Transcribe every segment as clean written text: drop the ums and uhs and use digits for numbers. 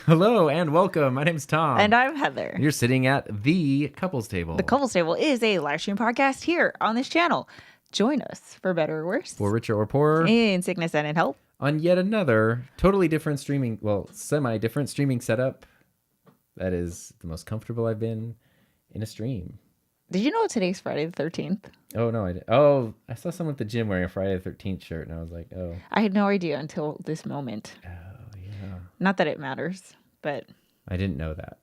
Hello and welcome. My name's Tom. And I'm Heather. You're sitting at the Couples Table. The Couples Table is a live stream podcast here on this channel. Join us for better or worse. For richer or poorer. In sickness and in health. On yet another totally different streaming, well, semi-different streaming setup. That is the most comfortable I've been in a stream. Did you know today's Friday the 13th? Oh, no, I didn't. Oh, I saw someone at the gym wearing a Friday the 13th shirt, and I was like, oh. I had no idea until this moment. Oh, yeah. Not that it matters, but... I didn't know that.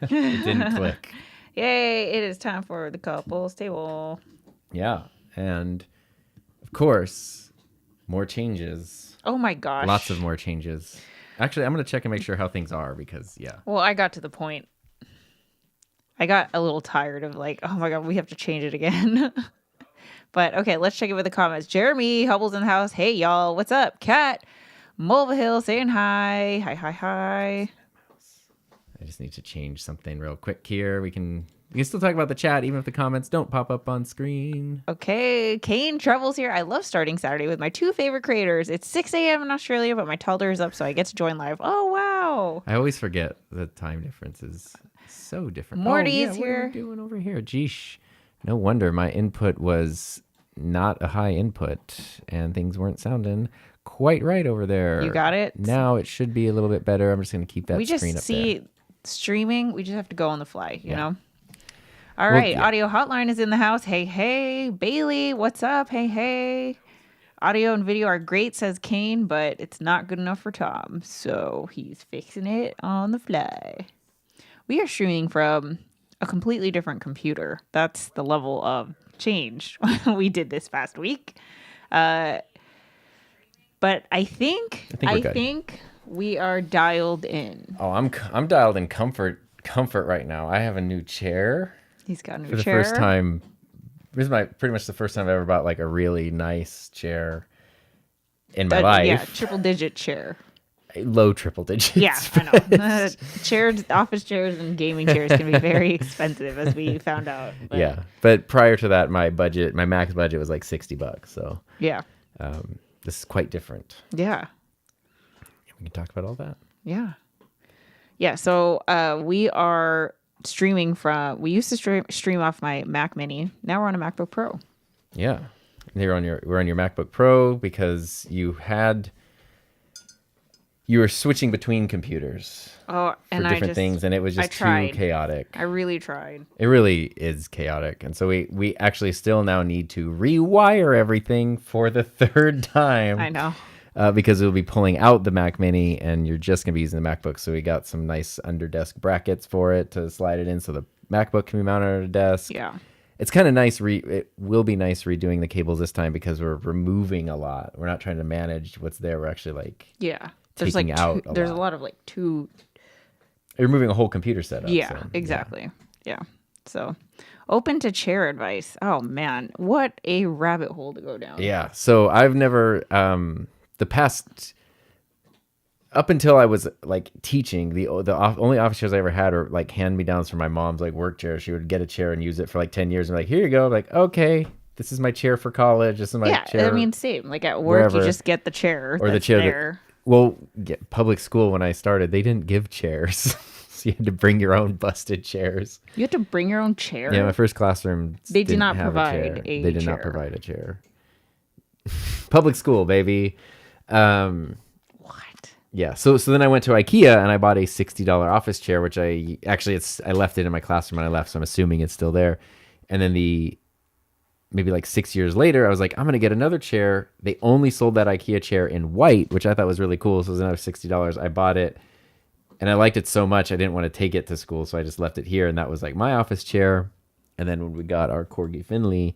It didn't click. Yay, it is time for the Couples Table. Yeah, and of course, more changes. Oh my gosh. Lots of more changes. Actually, I'm going to check and make sure how things are because, yeah. Well, I got to the point. I got a little tired of like, oh my God, we have to change it again. But okay, let's check it with the comments. Jeremy, Hubble's in the house. Hey, y'all. What's up? Kat, Mulvihill saying hi. Hi. I just need to change something real quick here. We can still talk about the chat even if the comments don't pop up on screen. Okay, Kane Travels here. I love starting Saturday with my two favorite creators. It's 6 a.m. in Australia, but my toddler is up, so I get to join live. Oh, wow. I always forget the time difference is so different. Morty's here. What are we doing over here? Geesh. No wonder my input was not a high input and things weren't sounding quite right over there. You got it? Now it should be a little bit better. I'm just going to keep that screen up there. We just see streaming. We just have to go on the fly, you know? All right. Yeah. Audio Hotline is in the house. Hey. Bailey, what's up? Hey. Audio and video are great, says Kane, but it's not good enough for Tom. So he's fixing it on the fly. We are streaming from a completely different computer. That's the level of change we did this past week. But I think we are dialed in. Oh, I'm dialed in comfort right now. I have a new chair. He's got a new chair. For the first time. This is pretty much the first time I've ever bought like a really nice chair in my life. Yeah, triple digit chair. Low triple digits. Yeah, I know. Chairs, office chairs, and gaming chairs can be very expensive, as we found out. But. Yeah, but prior to that, my max budget was like $60. So yeah, this is quite different. Yeah, we can talk about all that. Yeah. So we are streaming from. We used to stream off my Mac Mini. Now we're on a MacBook Pro. Yeah, we're on your MacBook Pro because you were switching between computers for different things, and it was just too chaotic. I really tried. It really is chaotic, and so we actually still now need to rewire everything for the third time. I know. because it'll be pulling out the Mac Mini, and you're just gonna be using the MacBook. So we got some nice under desk brackets for it to slide it in, so the MacBook can be mounted on a desk. Yeah. It's kind of nice. It will be nice redoing the cables this time because we're removing a lot. We're not trying to manage what's there. We're actually like There's taking out there's a lot of like two. You're removing a whole computer setup. Yeah, so, exactly. Yeah. So open to chair advice. Oh man, what a rabbit hole to go down. Yeah. So I've never the past up until I was like teaching, the only office chairs I ever had were like hand me downs from my mom's like work chair. She would get a chair and use it for like 10 years and be like, here you go. I'm like, okay, this is my chair for college. This is my chair. I mean, same. Like at work, wherever. you just get the chair Or the that's chair there. Public school when I started, they didn't give chairs. So you had to bring your own busted chairs. You had to bring your own chair? Yeah, my first classroom They did not have provide a chair. a They did chair. not provide a chair. Public school, baby. What? Yeah, so then I went to IKEA and I bought a $60 office chair, which I left it in my classroom when I left, so I'm assuming it's still there. And then maybe like 6 years later, I was like, I'm gonna get another chair. They only sold that IKEA chair in white, which I thought was really cool. So it was another $60. I bought it, and I liked it so much I didn't want to take it to school, so I just left it here, and that was like my office chair. And then when we got our Corgi Finley,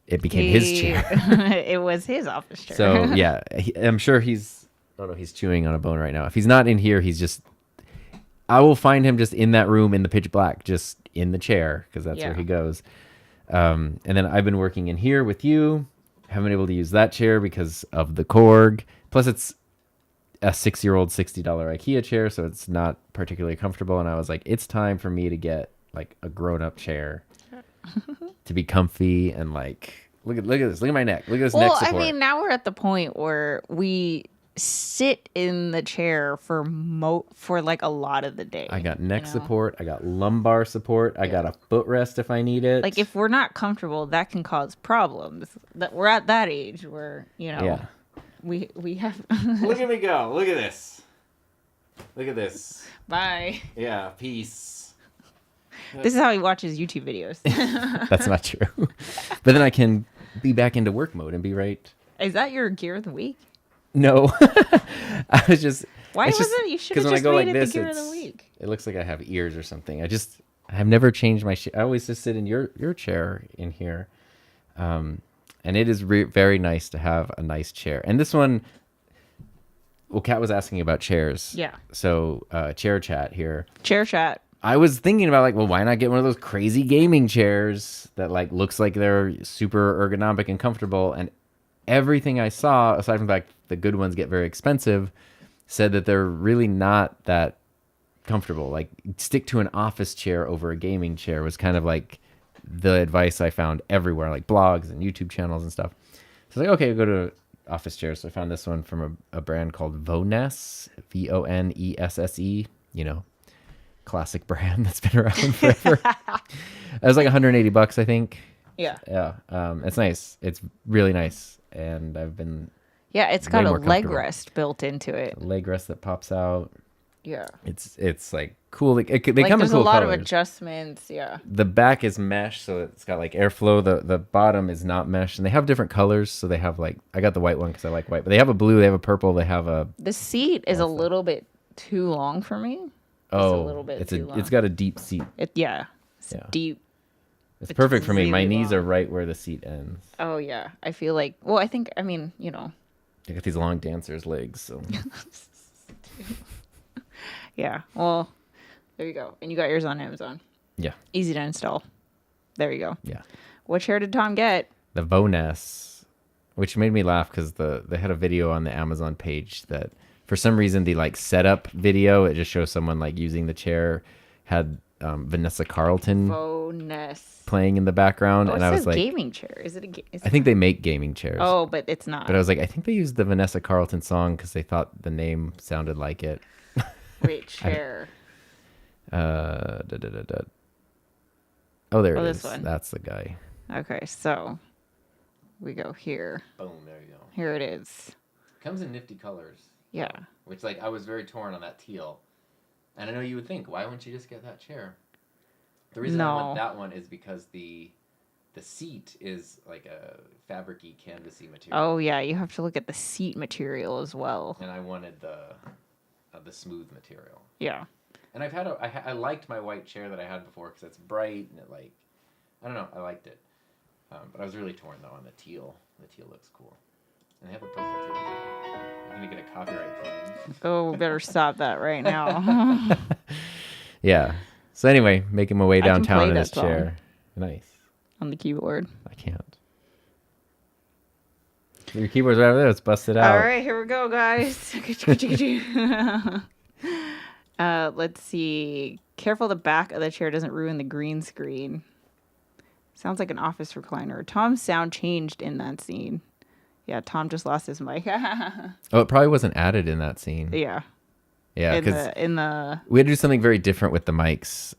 it became his chair. It was his office chair. So yeah, I'm sure he's chewing on a bone right now. If he's not in here, I will find him just in that room in the pitch black, just in the chair, because that's where he goes. And then I've been working in here with you. Haven't been able to use that chair because of the Korg. Plus, it's a 6-year-old $60 IKEA chair, so it's not particularly comfortable. And I was like, it's time for me to get like a grown-up chair to be comfy and like look at this. Look at my neck. Look at this neck support. I mean, now we're at the point where we sit in the chair for like a lot of the day. I got neck support. I got lumbar support. I got a footrest if I need it. Like if we're not comfortable, that can cause problems. That we're at that age where we have. Look at me go. Look at this. Look at this. Bye. Yeah. Peace. This is how he watches YouTube videos. That's not true. But then I can be back into work mode and be right. Is that your gear of the week? No. I was just. Why was it? You should have just made it the gear of the week. It looks like I have ears or something. I've never changed my I always just sit in your chair in here. And it is very nice to have a nice chair. And this one, well, Kat was asking about chairs. Yeah. So chair chat here. Chair chat. I was thinking about like, well, why not get one of those crazy gaming chairs that like looks like they're super ergonomic and comfortable? And everything I saw, aside from the fact the good ones get very expensive, said that they're really not that comfortable. Like stick to an office chair over a gaming chair was kind of like the advice I found everywhere, like blogs and YouTube channels and stuff. So I was like, okay, I'll go to office chairs. So I found this one from a brand called Vonesse, Vonesse, classic brand that's been around forever. It was like $180, I think. Yeah. Yeah. It's nice. It's really nice. And I've been. Yeah, it's got a leg rest built into it. A leg rest that pops out. Yeah. It's like cool. They come in cool there's a lot colors. of adjustments. Yeah. The back is mesh, so it's got like airflow. The bottom is not mesh, and they have different colors. So they have like, I got the white one because I like white, but they have a blue, they have a purple, they have a. The seat is a little bit too long for me. Oh, a little bit too long. It's got a deep seat. It's deep. It's perfect for me. really My knees long. are right where the seat ends. Oh yeah, I feel like. Well, I think. I mean, I got these long dancer's legs, so. Yeah. Well, there you go. And you got yours on Amazon. Yeah. Easy to install. There you go. Yeah. What chair did Tom get? The Vonesse, which made me laugh because they had a video on the Amazon page that for some reason the like setup video, it just shows someone like using the chair, had Vanessa Carlton Vonesse. playing in the background, Oh, and I was like, gaming chair. Is it I think they make gaming chairs. Oh, but it's not. But I was like, I think they used the Vanessa Carlton song because they thought the name sounded like it. Wait, chair. Oh, there it is. This one. That's the guy. Okay, so we go here. Boom, there you go. Here it is. Comes in nifty colors. Yeah. Which, like, I was very torn on that teal. And I know you would think, why wouldn't you just get that chair? The reason I want that one is because the the seat is like a fabricy, canvasy material. Oh yeah, you have to look at the seat material as well. And I wanted the smooth material. Yeah. And I liked my white chair that I had before because it's bright and it like, I don't know, I liked it. But I was really torn though on the teal. The teal looks cool. And they have a profile. I'm gonna get a copyright claim. Oh, we better stop that right now. Yeah. So anyway, making my way downtown in this song. chair. Nice. On the keyboard. I can't. Your keyboard's right over there. Let's bust it out. All right, here we go, guys. Let's see. Careful the back of the chair doesn't ruin the green screen. Sounds like an office recliner. Tom's sound changed in that scene. Yeah, Tom just lost his mic. Oh, it probably wasn't added in that scene. Yeah. Yeah, because in the we had to do something very different with the mics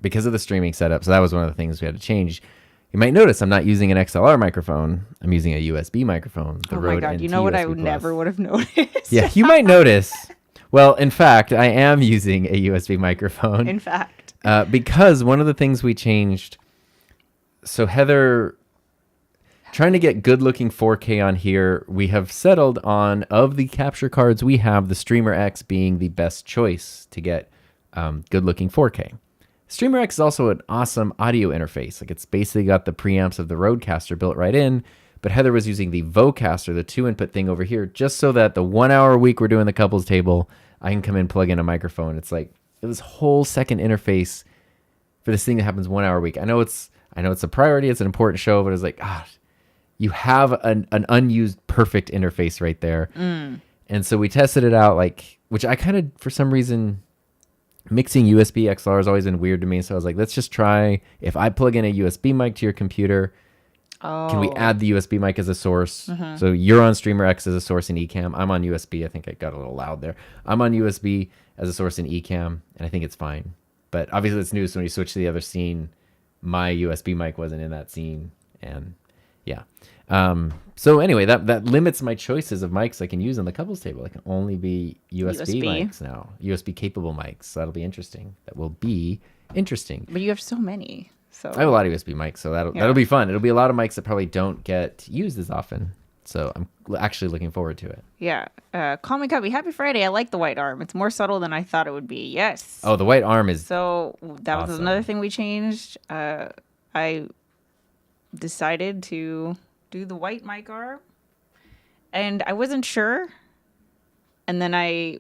because of the streaming setup. So that was one of the things we had to change. You might notice I'm not using an XLR microphone. I'm using a USB microphone. The my God. You know what I never would have noticed? Yeah, you might notice. Well, in fact, I am using a USB microphone. In fact. Because one of the things we changed, so Heather, trying to get good looking 4K on here, we have settled on, of the capture cards we have, the Streamer X being the best choice to get good looking 4K. Streamer X is also an awesome audio interface. Like it's basically got the preamps of the Rodecaster built right in, but Heather was using the Vocaster, the 2-input thing over here, just so that the 1 hour a week we're doing the couples table, I can come in, plug in a microphone. It's like this whole second interface for this thing that happens 1 hour a week. I know it's a priority. It's an important show, but it's like, you have an unused perfect interface right there. And so we tested it out, like, which I kind of, for some reason, mixing USB XLR has always been weird to me. So I was like, let's just try, if I plug in a USB mic to your computer, can we add the USB mic as a source? So you're on Streamer X as a source in Ecamm. I'm on USB. I think I got a little loud there. I'm on USB as a source in Ecamm, and I think it's fine. But obviously it's new, so when you switch to the other scene, my USB mic wasn't in that scene. And yeah. So anyway, that limits my choices of mics I can use on the couples table. I can only be USB mics now, USB capable mics. So that'll be interesting. That will be interesting. But you have so many. So I have a lot of USB mics, so that'll be fun. It'll be a lot of mics that probably don't get used as often. So I'm actually looking forward to it. Yeah. Call me Cubby. Happy Friday. I like the white arm. It's more subtle than I thought it would be. Yes. Oh, the white arm is so that awesome. Was another thing we changed. I decided to do the white mic arm, and I wasn't sure. And then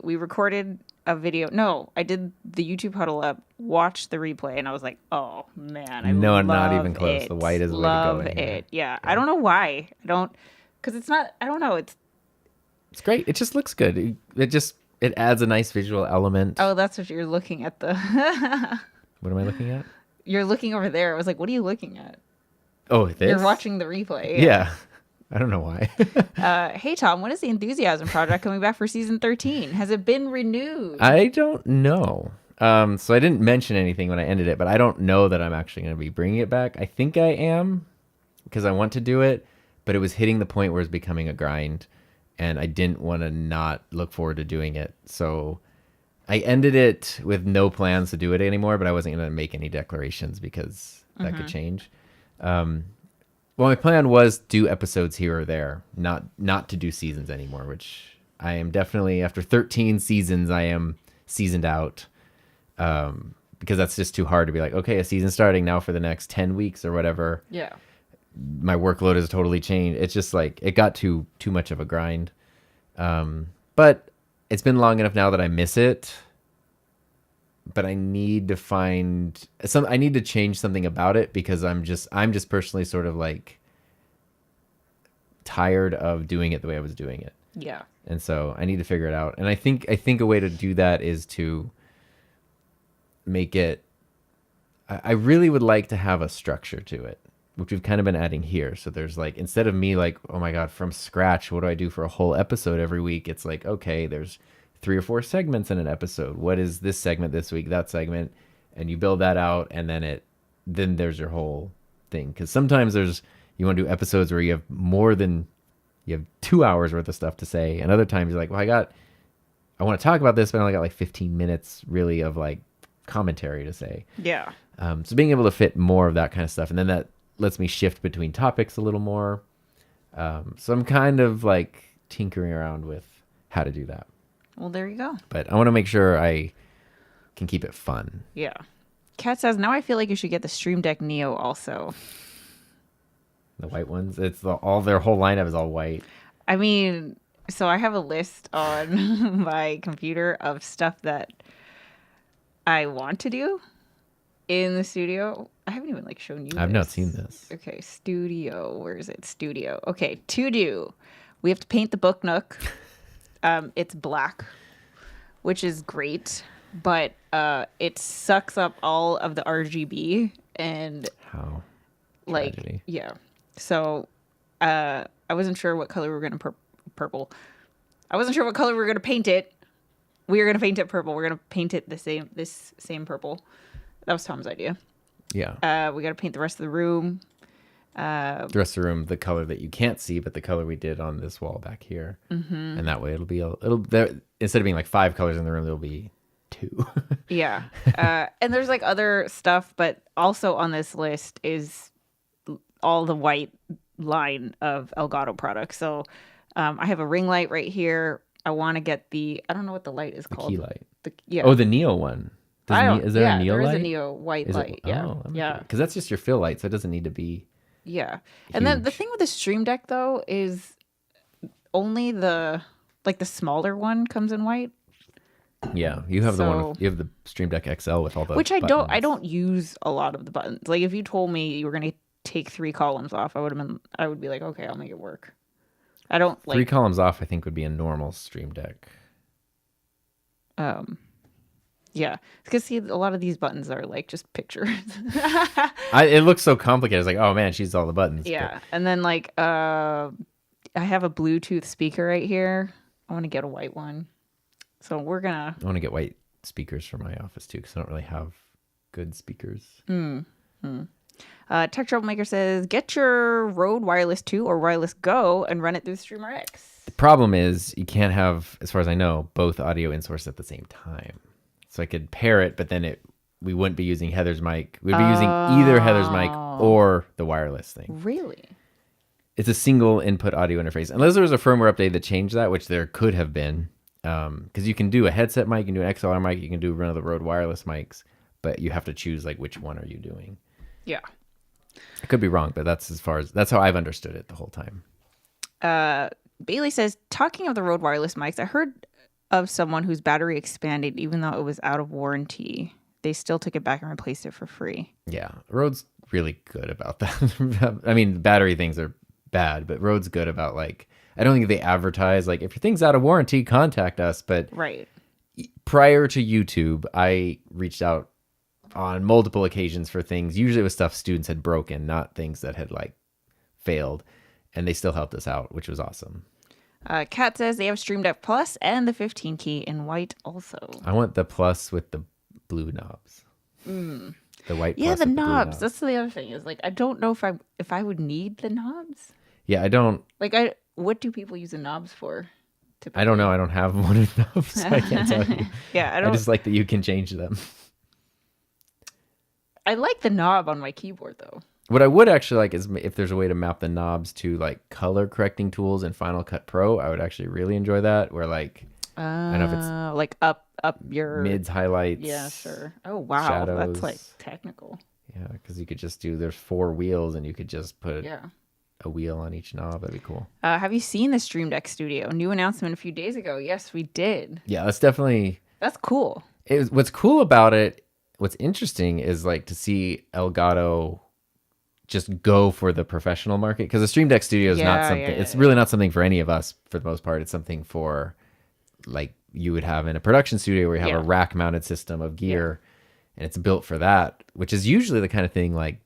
we recorded a video. No, I did the YouTube huddle up, watched the replay, and I was like, oh man, not even close. The white is the way to go in here. It. Yeah. I don't know why. Because it's not, I don't know. It's great. It just looks good. It adds a nice visual element. Oh, that's what you're looking at. What am I looking at? You're looking over there. I was like, what are you looking at? Oh, this? You're watching the replay. Yeah. I don't know why. Hey, Tom, when is the Enthusiasm Project coming back for season 13? Has it been renewed? I don't know. So I didn't mention anything when I ended it, but I don't know that I'm actually going to be bringing it back. I think I am because I want to do it, but it was hitting the point where it's becoming a grind, and I didn't want to not look forward to doing it. So I ended it with no plans to do it anymore, but I wasn't going to make any declarations because that could change. Well, my plan was do episodes here or there, not to do seasons anymore, which I am definitely, after 13 seasons, I am seasoned out. Because that's just too hard to be like, okay, a season starting now for the next 10 weeks or whatever. Yeah. My workload has totally changed. It's just like, it got too much of a grind. But it's been long enough now that I miss it. But I need to I need to change something about it because I'm just personally sort of like tired of doing it the way I was doing it. Yeah. And so I need to figure it out. And I think a way to do that is to make it, I really would like to have a structure to it, which we've kind of been adding here. So there's like, instead of me like, oh my God, from scratch, what do I do for a whole episode every week? It's like, okay, there's 3 or 4 segments in an episode. What is this segment this week, that segment? And you build that out, and then there's your whole thing. Because sometimes you want to do episodes where you have 2 hours worth of stuff to say, and other times you're like, well, I want to talk about this, but I only got like 15 minutes really of like commentary to say. Yeah. So being able to fit more of that kind of stuff, and then that lets me shift between topics a little more. So I'm kind of like tinkering around with how to do that. Well, there you go. But I want to make sure I can keep it fun. Yeah. Kat says, now I feel like you should get the Stream Deck Neo also. The white ones, all their whole lineup is all white. I mean, so I have a list on my computer of stuff that I want to do in the studio. I haven't even like shown you. I've not seen this. Okay, studio. Where is it? Studio. Okay, to do. We have to paint the book nook. It's black, which is great, but it sucks up all of the RGB and How? like Tragedy. yeah. So I wasn't sure what color we were gonna purple. I wasn't sure what color we were gonna paint it. We were gonna paint it purple. We're gonna paint it this same purple. That was Tom's idea. Yeah. We gotta paint the rest of the room. The rest of the room, the color that you can't see, but the color we did on this wall back here, and that way it'll there, instead of being like 5 colors in the room, there'll be 2. Yeah. And there's like other stuff, but also on this list is all the white line of Elgato products. So I have a ring light right here. I want to get I don't know what the light is called. Key light. Yeah. Oh, the Neo one. Is there a Neo there light? is a Neo white light. Yeah. Yeah. Because that's just your fill light, so it doesn't need to be. Yeah. And then the thing with the Stream Deck though is only the smaller one comes in white. Yeah, you have you have the Stream Deck XL with all the which I buttons. don't use a lot of the buttons. Like if you told me you were gonna take 3 columns off, I would be like, okay, I'll make it work. I don't like 3 columns off. I think would be a normal Stream Deck. Yeah, because see, a lot of these buttons are like just pictures. It looks so complicated. It's like, oh man, she's all the buttons. Yeah, and then like I have a Bluetooth speaker right here. I want to get a white one, so I want to get white speakers for my office too, because I don't really have good speakers. Tech Troublemaker says, get your Rode Wireless 2 or Wireless Go and run it through Streamer X. The problem is you can't have, as far as I know, both audio in source at the same time. So I could pair it, but then we wouldn't be using Heather's mic. We'd be using either Heather's mic or the wireless thing. Really? It's a single input audio interface. Unless there was a firmware update that changed that, which there could have been. Because you can do a headset mic, you can do an XLR mic, you can do one of the Rode wireless mics, but you have to choose like which one are you doing. Yeah. I could be wrong, but that's how I've understood it the whole time. Bailey says, talking of the Rode wireless mics, I heard of someone whose battery expanded even though it was out of warranty. They still took it back and replaced it for free. Yeah, Rode's really good about that. I mean, battery things are bad, but Rode's good about like, I don't think they advertise like, if your thing's out of warranty, contact us. But right. Prior to YouTube, I reached out on multiple occasions for things. Usually it was stuff students had broken, not things that had like failed. And they still helped us out, which was awesome. Kat says they have Stream Deck Plus and the 15 key in white also. I want the Plus with the blue knobs. The white yeah, Plus the with knobs. That's the other thing is like I don't know if I would need the knobs. Yeah, I don't. Like what do people use the knobs for? Typically? I don't know. I don't have one of the knobs, so I can't tell you. Yeah, I just like that you can change them. I like the knob on my keyboard though. What I would actually like is if there's a way to map the knobs to like color correcting tools in Final Cut Pro. I would actually really enjoy that. Where like I don't know if it's like up your mids, highlights. Yeah, sure. Oh wow, shadows. that's like technical. Yeah, because you could just there's 4 wheels and you could just put a wheel on each knob. That'd be cool. Have you seen the Stream Deck Studio? New announcement a few days ago. Yes, we did. Yeah, that's cool. What's cool about it. What's interesting is like to see Elgato just go for the professional market, because the Stream Deck Studio is not something. It's really not something for any of us for the most part. It's something for like you would have in a production studio where you have a rack mounted system of gear, and it's built for that, which is usually the kind of thing like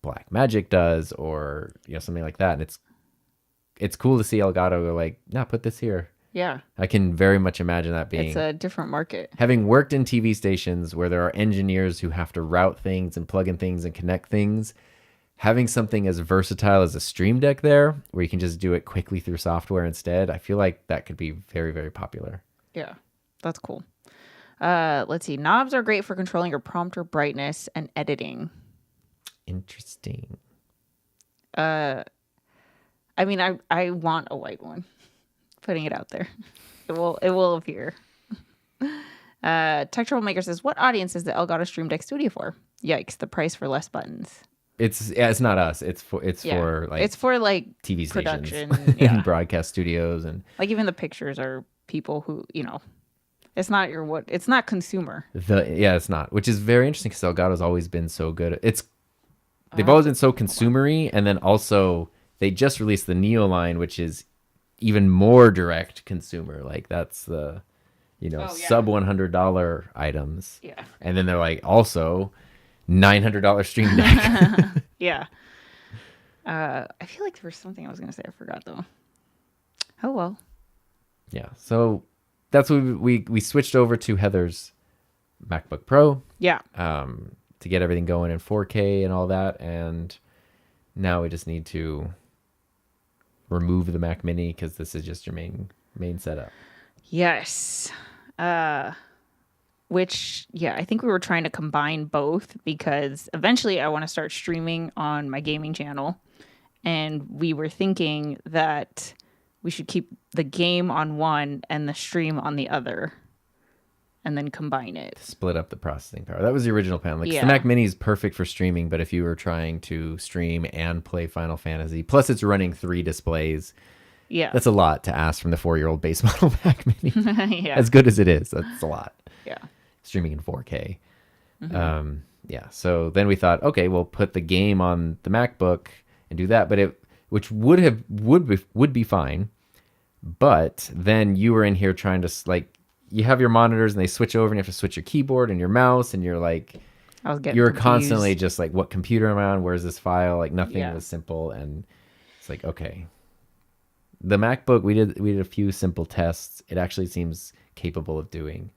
Black Magic does, or something like that. And it's cool to see Elgato go like, no, put this here. Yeah. I can very much imagine that being... It's a different market. Having worked in TV stations where there are engineers who have to route things and plug in things and connect things, having something as versatile as a Stream Deck there, where you can just do it quickly through software instead, I feel like that could be very, very popular. Yeah, that's cool. Let's see. Knobs are great for controlling your prompter brightness and editing. Interesting. I mean, I want a white one. Putting it out there. It will appear. Tech Troublemaker says, what audience is the Elgato Stream Deck Studio for? Yikes, the price for less buttons. It's not us. It's for like TV production, stations and broadcast studios, and like even the pictures are people who, it's not it's not consumer. It's not, which is very interesting because Elgato's always been so good. They've always been so consumery, and then also they just released the Neo line, which is even more direct consumer. Like that's the sub $100 items. Yeah. And then they're like also $900 Stream Deck. Yeah. I feel like there was something I was gonna say. I forgot though. Oh well. Yeah. So that's what we switched over to Heather's MacBook Pro. Yeah. To get everything going in 4K and all that, and now we just need to remove the Mac Mini because this is just your main setup. Yes. Which, I think we were trying to combine both because eventually I want to start streaming on my gaming channel. And we were thinking that we should keep the game on one and the stream on the other and then combine it. Split up the processing power. That was the original plan. The Mac Mini is perfect for streaming, but if you were trying to stream and play Final Fantasy, plus it's running 3 displays, that's a lot to ask from the 4-year-old base model Mac Mini. As good as it is, that's a lot. Yeah. Streaming in 4K. Mm-hmm. So then we thought, okay, we'll put the game on the MacBook and do that, which would be fine. But then you were in here trying to you have your monitors and they switch over and you have to switch your keyboard and your mouse and you're like, you're constantly just like, what computer am I on? Where's this file? Like nothing was simple. And it's like, okay, the MacBook, we did a few simple tests. It actually seems capable of doing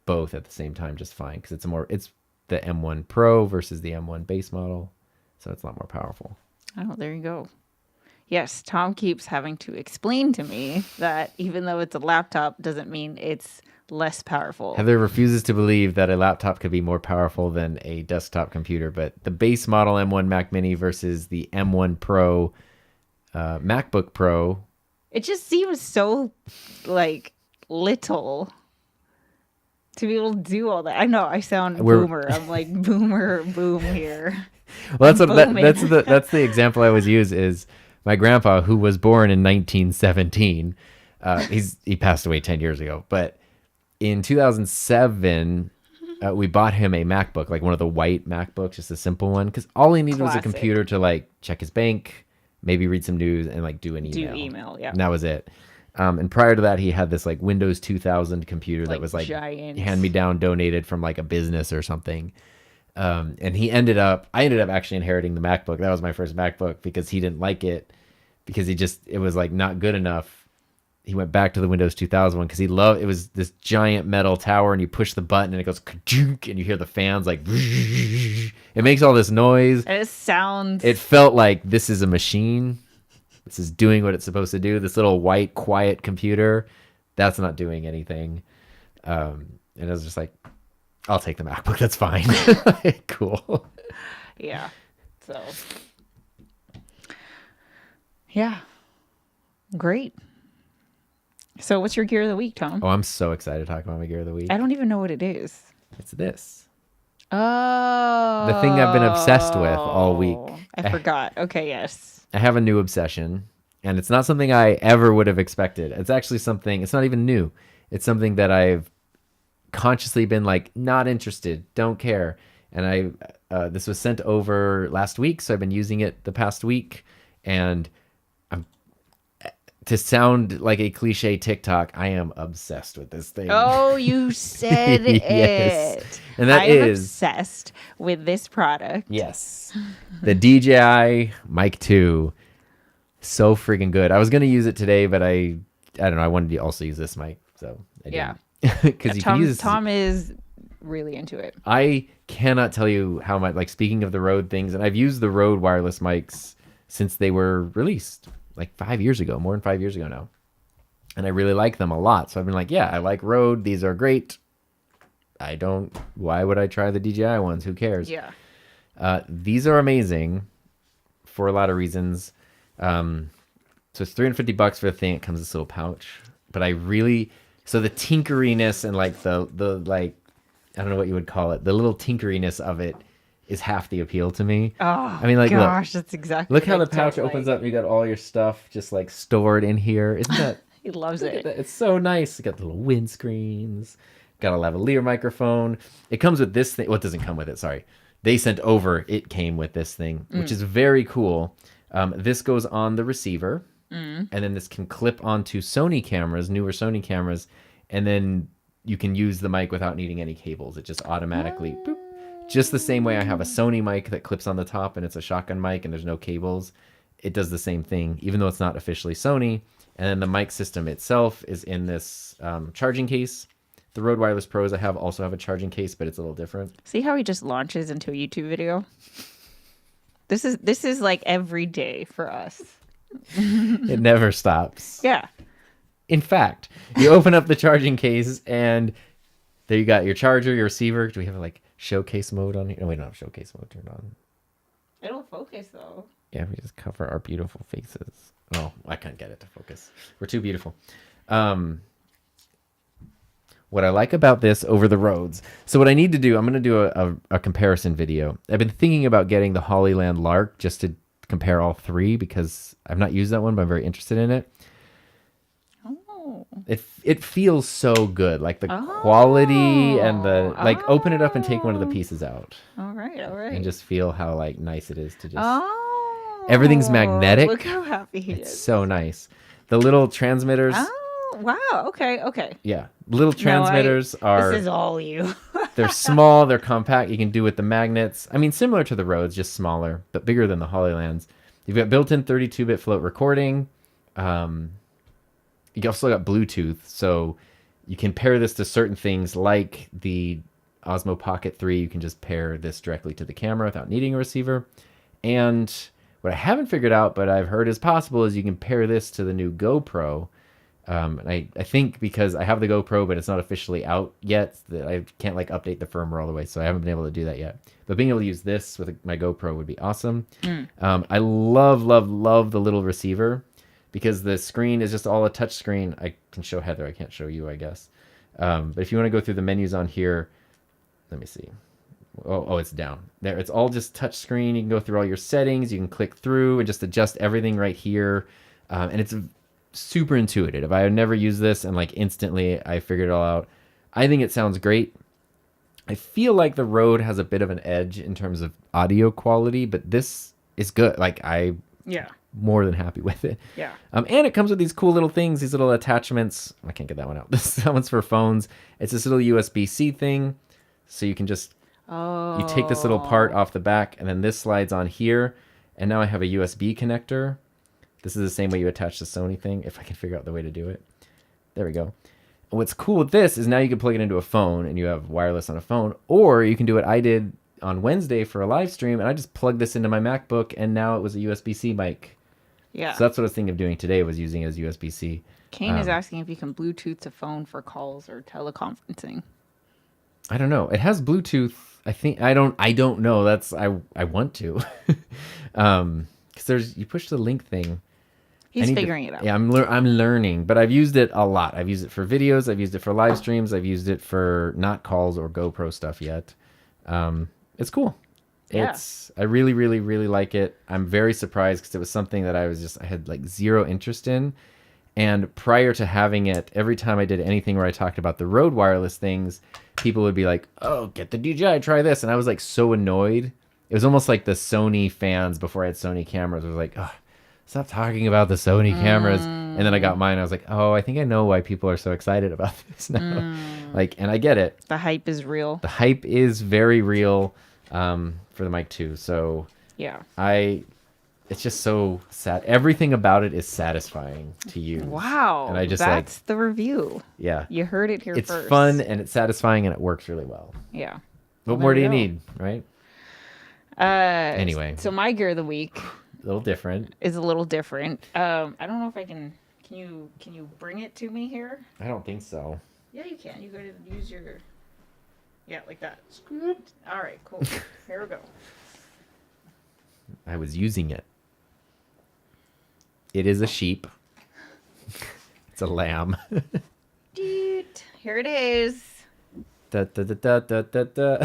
both at the same time just fine because it's the M1 Pro versus the M1 base model, so it's a lot more powerful. Oh, there you go. Yes, Tom keeps having to explain to me that even though it's a laptop doesn't mean it's less powerful. Heather refuses to believe that a laptop could be more powerful than a desktop computer, but the base model M1 Mac Mini versus the M1 Pro MacBook Pro, it just seems so little to be able to do all that. I know I sound boomer. I'm like boomer boom here. Well, that's the example I always use is my grandpa, who was born in 1917. He passed away 10 years ago, but in 2007 we bought him a MacBook, like one of the white MacBooks, just a simple one, because all he needed was a computer to check his bank, maybe read some news, and do an email. Do email, yeah. And that was it. And prior to that, he had this Windows 2000 computer that was giant, hand-me-down, donated from a business or something. And I ended up actually inheriting the MacBook. That was my first MacBook because he didn't like it because it was not good enough. He went back to the Windows 2000 one because it was this giant metal tower and you push the button and it goes ka-chunk, and you hear the fans it makes all this noise. And it felt like this is a machine. This is doing what it's supposed to do. This little white, quiet computer, that's not doing anything. And I was just like, I'll take the MacBook. That's fine. Cool. Yeah. So, yeah. Great. So what's your gear of the week, Tom? Oh, I'm so excited to talk about my gear of the week. I don't even know what it is. It's this. Oh. The thing I've been obsessed with all week. I forgot. Okay, yes. I have a new obsession, and it's not something I ever would have expected. It's actually it's not even new. It's something that I've consciously been not interested, don't care. And this was sent over last week, so I've been using it the past week. And to sound like a cliche TikTok, I am obsessed with this thing. Oh, you said yes. it. And I am obsessed with this product. Yes. The DJI Mic 2. So freaking good. I was going to use it today, but I don't know. I wanted to also use this mic. So I didn't. Because you can use this. Tom is really into it. I cannot tell you how much, speaking of the Rode things, and I've used the Rode wireless mics since they were released, 5 years ago, more than 5 years ago now. And I really like them a lot. So I've been I like Rode. These are great. why would I try the DJI ones? Who cares? Yeah. These are amazing for a lot of reasons. So it's $350 for the thing. It comes in this little pouch, but so the tinkeriness and like the like, I don't know what you would call it. The little tinkeriness of it is half the appeal to me. Oh, I mean, like, gosh, that's exactly. look how the pouch opens up. You got all your stuff just like stored in here. Isn't that? He loves it. It's so nice. You got the little windscreens. Got a lavalier microphone. It comes with this thing. Well, it doesn't come with it. Sorry. They sent over. It came with this thing, which is very cool. This goes on the receiver, and then this can clip onto Sony cameras, newer Sony cameras, and then you can use the mic without needing any cables. It just automatically, boop. Just the same way I have a Sony mic that clips on the top, and it's a shotgun mic, and there's no cables. It does the same thing, even though it's not officially Sony. And then the mic system itself is in this charging case. The Rode Wireless Pros I also have a charging case, but it's a little different. See how he just launches into a YouTube video? This is like every day for us. It never stops. Yeah. In fact, you open up the charging case and there you got your charger, your receiver. Do we have like showcase mode on here? No, we don't have showcase mode turned on. It'll focus though. Yeah, we just cover our beautiful faces. Oh, I can't get it to focus. We're too beautiful. What I like about this over the Rodes. So what I need to do, I'm going to do a comparison video. I've been thinking about getting the Hollyland Lark just to compare all three because I've not used that one, but I'm very interested in it. Oh. It feels so good. Like the quality and the, like open it up and take one of the pieces out. All right. And just feel how like nice it is to just. Oh. Everything's magnetic. Look how happy he is. It's so nice. The little transmitters. Oh, wow. Okay. Yeah. Little transmitters are. This is all you. They're small. They're compact. You can do with the magnets. I mean, similar to the Rodes, just smaller, but bigger than the Hollylands. You've got built-in 32-bit float recording. You also got Bluetooth, so you can pair this to certain things like the Osmo Pocket 3. You can just pair this directly to the camera without needing a receiver. And what I haven't figured out, but I've heard is possible, is you can pair this to the new GoPro. And I think because I have the GoPro, but it's not officially out yet, that I can't like update the firmware all the way, so I haven't been able to do that yet. But being able to use this with my GoPro would be awesome. I love the little receiver because the screen is just all a touch screen. I can show Heather. I can't show you, I guess. But if you want to go through the menus on here, let me see. Oh, it's down there. It's all just touch screen. You can go through all your settings. You can click through and just adjust everything right here. And it's super intuitive. I had never used this and like instantly I figured it all out. I think it sounds great. I feel like the Rode has a bit of an edge in terms of audio quality, but this is good. Like more than happy with it. Yeah. And it comes with these cool little things, these little attachments. I can't get that one out. That one's for phones. It's this little USB-C thing. So you can just you take this little part off the back and then this slides on here. And now I have a USB connector. This is the same way you attach the Sony thing, if I can figure out the way to do it. There we go. And what's cool with this is now you can plug it into a phone and you have wireless on a phone, or you can do what I did on Wednesday for a live stream, and I just plugged this into my MacBook, and now it was a USB-C mic. Yeah. So that's what I was thinking of doing today, was using it as USB-C. Kane is asking if you can Bluetooth to phone for calls or teleconferencing. I don't know. It has Bluetooth. I think I don't know. That's I want to. Because you push the link thing. He's figuring it out. Yeah, I'm learning, but I've used it a lot. I've used it for videos. I've used it for live streams. I've used it for not calls or GoPro stuff yet. It's cool. Yeah. I really, really, really like it. I'm very surprised because it was something that I had like zero interest in. And prior to having it, every time I did anything where I talked about the Rode wireless things, people would be like, "Oh, get the DJI, try this." And I was like so annoyed. It was almost like the Sony fans before I had Sony cameras was like, "Oh, stop talking about the Sony cameras." And then I got mine. I was like, "Oh, I think I know why people are so excited about this now." Like, and I get it. The hype is real. The hype is very real for the mic too. So yeah, it's just so sad. Everything about it is satisfying to use. Wow. And I just that's the review. Yeah. You heard it here it's first. It's fun and it's satisfying and it works really well. Yeah. What more do you need, right? Anyway. So my gear of the week a little different. Is a little different. I don't know if I can you bring it to me here? I don't think so. Yeah, you can. You gotta use your Yeah, like that. All right, cool. Here we go. I was using it. It is a sheep. It's a lamb. Dude, here it is. Da, da, da, da, da, da.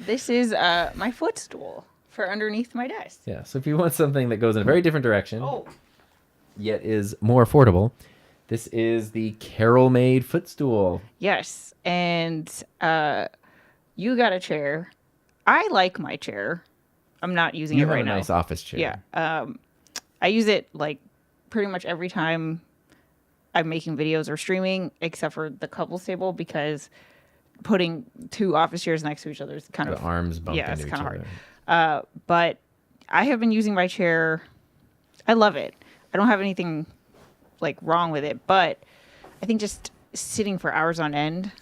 This is my footstool for underneath my desk. Yeah, so if you want something that goes in a very different direction, Oh. yet is more affordable, this is the Carol made footstool. Yes, and you got a chair. I like my chair. I'm not using it right now. You have a nice office chair. Yeah. I use it like pretty much every time I'm making videos or streaming, except for the couples table, because putting two office chairs next to each other is kind the of arms bump into it's each kind of other. hard. But I have been using my chair. I love it. I don't have anything like wrong with it, but I think just sitting for hours on end,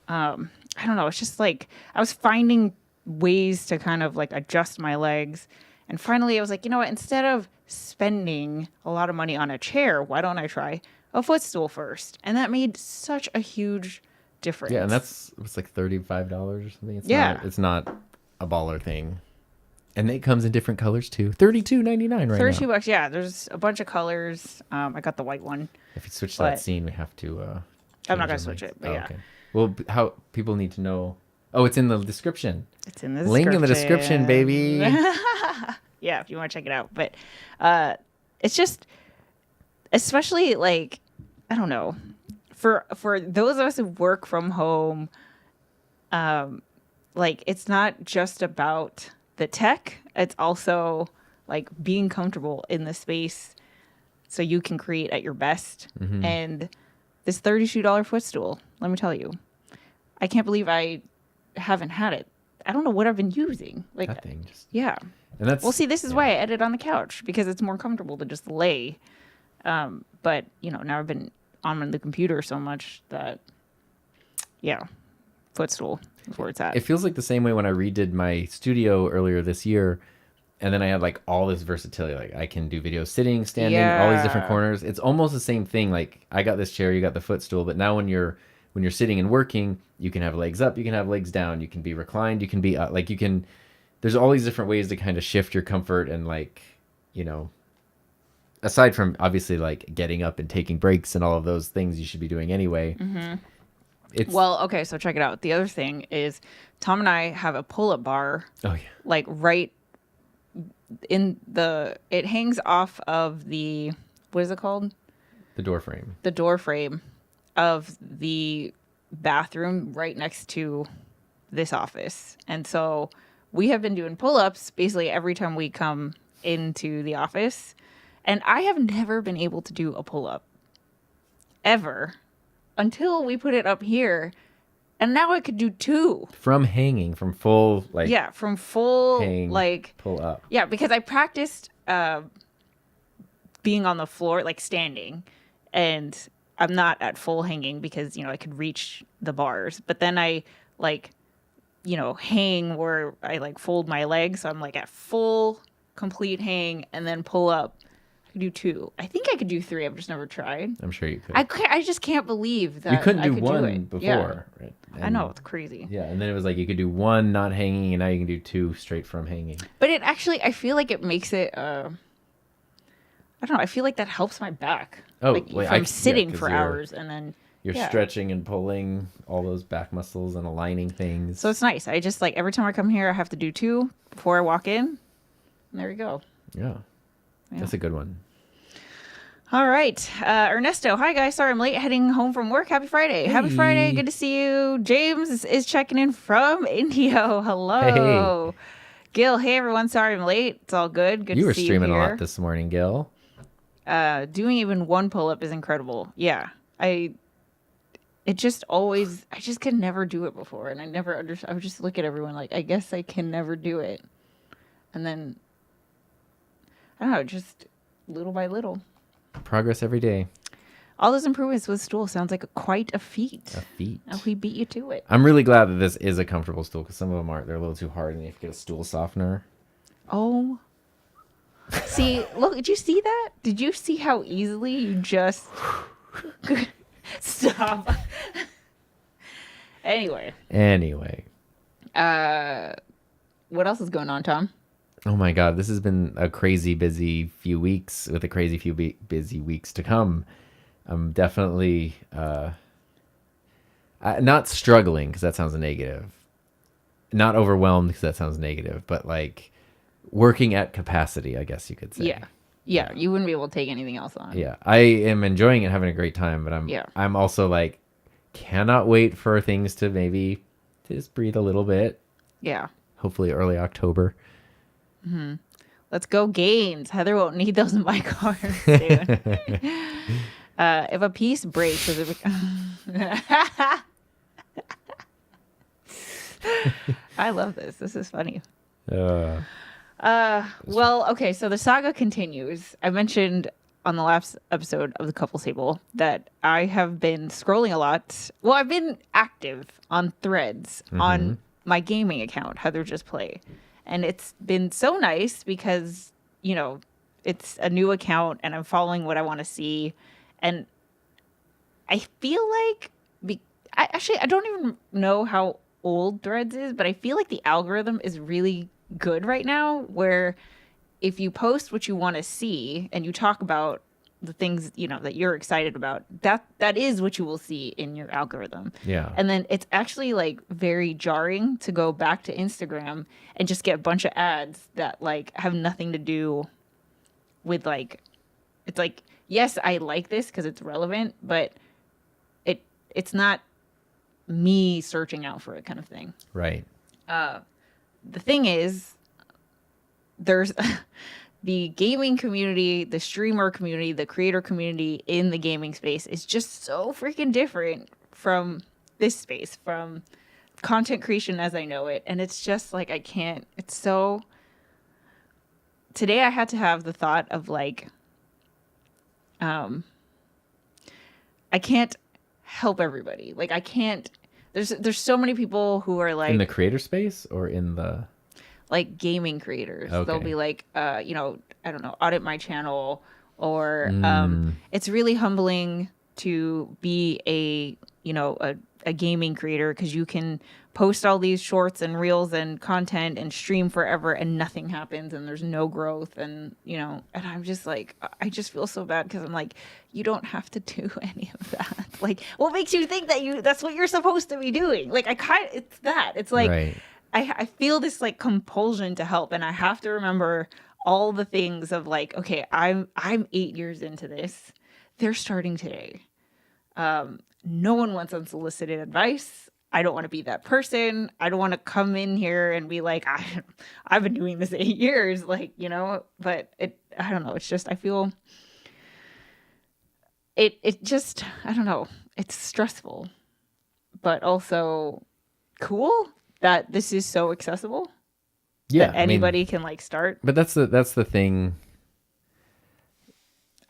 I don't know. It's just like I was finding ways to kind of like adjust my legs. And finally, I was like, you know what? Instead of spending a lot of money on a chair, why don't I try a footstool first? And that made such a huge difference. Yeah, and it's like $35 or something. It's not a baller thing. And it comes in different colors too. $32.99 right now. $32. Yeah, there's a bunch of colors. I got the white one. If you switch to that scene, we have to. I'm not gonna switch it, but yeah. Okay. Well, how people need to know? Oh, it's in the description. It's in the link in the description, baby. Yeah, if you want to check it out. But it's just, especially like, I don't know, for those of us who work from home, like it's not just about the tech. It's also like being comfortable in the space so you can create at your best. Mm-hmm. And this $32 footstool, let me tell you, I can't believe I haven't had it. I don't know what I've been using. Like that thing just... Yeah. And that's, well, see, this is why I edit on the couch, because it's more comfortable to just lay. But, you know, now I've been on the computer so much that, yeah, footstool is where it's at. It feels like the same way when I redid my studio earlier this year, and then I had like all this versatility. Like I can do videos sitting, standing, all these different corners. It's almost the same thing. Like I got this chair, you got the footstool, but now when you're sitting and working, you can have legs up, you can have legs down, you can be reclined, you can be like you can. There's all these different ways to kind of shift your comfort and like, you know, aside from obviously like getting up and taking breaks and all of those things you should be doing anyway. Mm-hmm. Well, okay, so check it out. The other thing is Tom and I have a pull-up bar. Oh yeah. Like right in it hangs off of the, what is it called? The door frame. The door frame of the bathroom right next to this office. And so we have been doing pull-ups basically every time we come into the office. And I have never been able to do a pull-up ever until we put it up here. And now I could do two. From hanging, from full, like... Yeah, from full, hang, like... pull up. Yeah, because I practiced being on the floor, like standing. And I'm not at full hanging because, you know, I could reach the bars. But then I, like, you know, hang where I, like, fold my legs. So I'm, like, at full, complete hang and then pull up. I could do two. I think I could do three. I've just never tried. I'm sure you could. I just can't believe that you couldn't do I could one do it. before. Yeah. Right? I know, it's crazy. Yeah, and then it was like you could do one not hanging, and now you can do two straight from hanging. But it actually, I feel like it makes it, I don't know, I feel like that helps my back. Oh, like, wait, I'm sitting for hours and then... You're stretching and pulling all those back muscles and aligning things. So it's nice. I just, like, every time I come here, I have to do two before I walk in. And there we go. Yeah. That's a good one. All right. Ernesto, hi, guys. Sorry I'm late heading home from work. Happy Friday. Hey. Happy Friday. Good to see you. James is checking in from Indio. Hello. Hey. Gil, hey, everyone. Sorry I'm late. It's all good. Good to see you. You were streaming a lot this morning, Gil. Doing even one pull-up is incredible. Yeah. I just could never do it before. And I never understood. I would just look at everyone like, I guess I can never do it. And then, I don't know, just little by little. Progress every day. All those improvements with stool sounds like quite a feat. A feat. Oh, we beat you to it. I'm really glad that this is a comfortable stool because some of them aren't. They're a little too hard and you have to get a stool softener. Oh. See, look, did you see that? Did you see how easily you just... Stop. Anyway, what else is going on, Tom? Oh my God, this has been a crazy busy few weeks with a crazy few busy weeks to come. I'm definitely not struggling because that sounds negative. Not overwhelmed because that sounds negative, but like working at capacity, I guess you could say. Yeah, you wouldn't be able to take anything else on. Yeah, I am enjoying it, having a great time, but I'm also like cannot wait for things to maybe just breathe a little bit. Yeah. Hopefully early October. Mm-hmm. Let's go games. Heather won't need those mic cards soon. If a piece breaks, does it I love this. This is funny. Well, okay, so the saga continues. I mentioned on the last episode of the Couples Table that I have been scrolling a lot. Well, I've been active on Threads on my gaming account, Heather Just Play. And it's been so nice because, you know, it's a new account and I'm following what I want to see. And I feel like, I don't even know how old Threads is, but I feel like the algorithm is really good right now, where if you post what you want to see and you talk about the things, you know, that you're excited about, that is what you will see in your algorithm. Yeah. And then it's actually like very jarring to go back to Instagram and just get a bunch of ads that like have nothing to do with like, it's like, yes, I like this because it's relevant, but it's not me searching out for it kind of thing. Right. The thing is, there's the gaming community, the streamer community, the creator community in the gaming space is just so freaking different from this space, from content creation as I know it. And it's just like, I can't, it's so, today I had to have the thought of like, I can't help everybody. Like I can't, there's so many people who are like in the creator space or in the like gaming creators. Okay. They'll be like, you know, I don't know, audit my channel, or it's really humbling to be a gaming creator because you can post all these shorts and reels and content and stream forever and nothing happens and there's no growth, and you know, and I'm just like, I just feel so bad because I'm like, you don't have to do any of that. Like, what makes you think that that's what you're supposed to be doing? Like, it's like right. I feel this like compulsion to help, and I have to remember all the things of like, okay, I'm 8 years into this. They're starting today. No one wants unsolicited advice. I don't want to be that person. I don't want to come in here and be like, I've been doing this 8 years, like, you know, but I don't know. It's just, I feel it just, I don't know. It's stressful, but also cool that this is so accessible. Yeah. That anybody can like start. But that's the thing.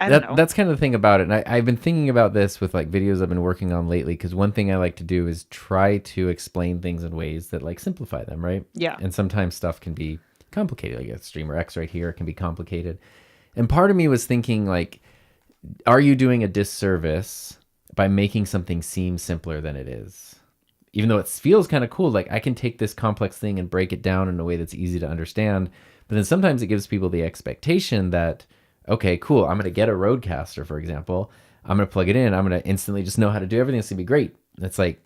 I don't know. That's kind of the thing about it. And I've been thinking about this with like videos I've been working on lately, because one thing I like to do is try to explain things in ways that like simplify them, right? Yeah. And sometimes stuff can be complicated. Like a streamer X right here can be complicated. And part of me was thinking like, are you doing a disservice by making something seem simpler than it is? Even though it feels kind of cool, like I can take this complex thing and break it down in a way that's easy to understand. But then sometimes it gives people the expectation that, okay, cool, I'm going to get a Rodecaster, for example. I'm going to plug it in. I'm going to instantly just know how to do everything. It's going to be great. It's like,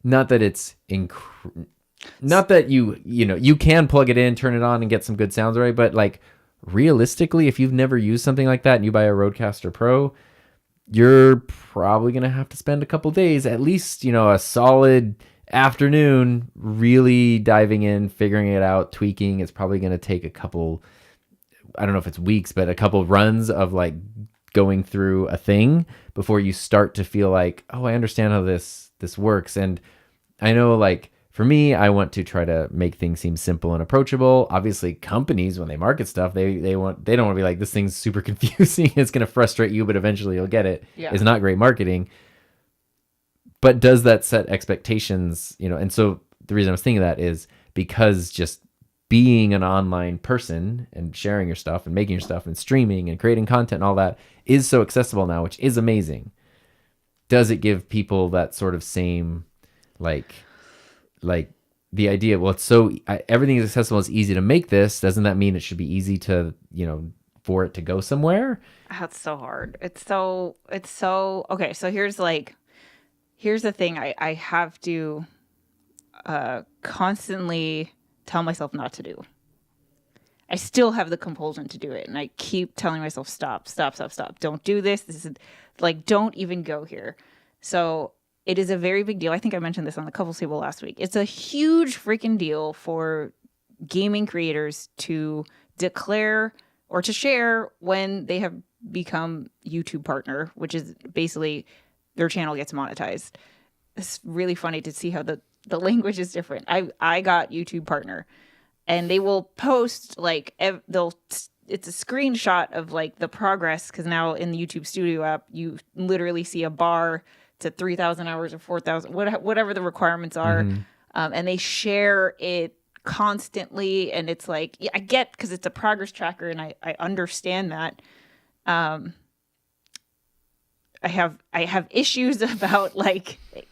not that it's, not that you can plug it in, turn it on and get some good sounds, right? But like realistically, if you've never used something like that and you buy a Rodecaster Pro, you're probably going to have to spend a couple days, at least, a solid afternoon, really diving in, figuring it out, tweaking. It's probably going to take a couple, I don't know if it's weeks, but a couple runs of like going through a thing before you start to feel like, oh, I understand how this works. And I know like for me, I want to try to make things seem simple and approachable. Obviously, companies, when they market stuff, they don't want to be like, this thing's super confusing. It's going to frustrate you, but eventually you'll get it. Yeah. It's not great marketing. But does that set expectations? And so the reason I was thinking that is because just being an online person and sharing your stuff and making your stuff and streaming and creating content and all that is so accessible now, which is amazing. Does it give people that sort of same Like, like the idea, well, everything is accessible. It's easy to make this. Doesn't that mean it should be easy to, for it to go somewhere? That's so hard. It's so okay. So here's the thing. I have to constantly tell myself not to do. I still have the compulsion to do it. And I keep telling myself, stop. Don't do this. This is don't even go here. So it is a very big deal. I think I mentioned this on the couples table last week. It's a huge freaking deal for gaming creators to declare or to share when they have become YouTube partner, which is basically their channel gets monetized. It's really funny to see how the language is different. I got YouTube partner, and they will post it's a screenshot of the progress, because now in the YouTube Studio app you literally see a bar to 3,000 hours or 4,000, whatever the requirements are, and they share it constantly, and it's I get, because it's a progress tracker, and I understand that. I have issues about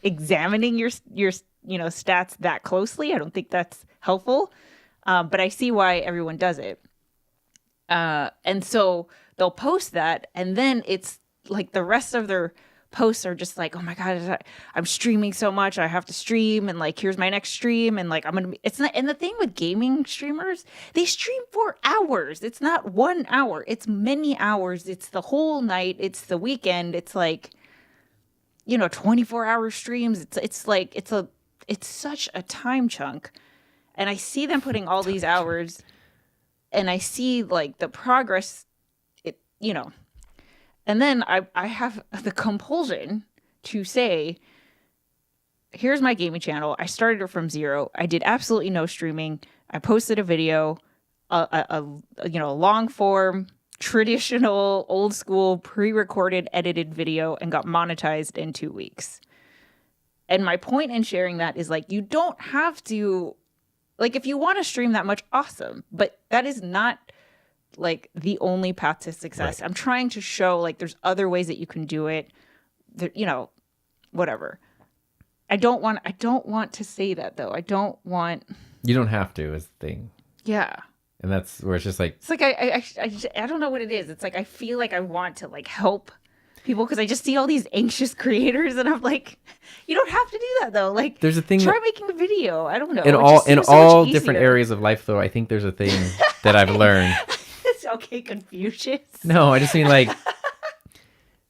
examining your stats that closely. I don't think that's helpful, but I see why everyone does it. And so they'll post that, and then it's the rest of their posts are just oh my God, I'm streaming so much, I have to stream, and here's my next stream, and I'm gonna be, it's not. And the thing with gaming streamers, they stream for hours. It's not 1 hour, it's many hours. It's the whole night, it's the weekend. It's 24-hour streams. It's such a time chunk. And I see them putting all these hours, and I see the progress, and then I have the compulsion to say, here's my gaming channel. I started it from zero. I did absolutely no streaming. I posted a video, a long form, traditional, old school, pre-recorded, edited video, and got monetized in 2 weeks. And my point in sharing that is you don't have to, if you want to stream that much, awesome. But that is not the only path to success. Right. I'm trying to show there's other ways that you can do it. There, whatever. I don't want to say that though. You don't have to is the thing. Yeah. And that's where it's just it's I don't know what it is. It's I feel I want to help people, because I just see all these anxious creators, and I'm you don't have to do that though. There's a thing. Try making a video. I don't know. In all different areas of life though, I think there's a thing that I've learned. It's okay, Confucius. No, I just mean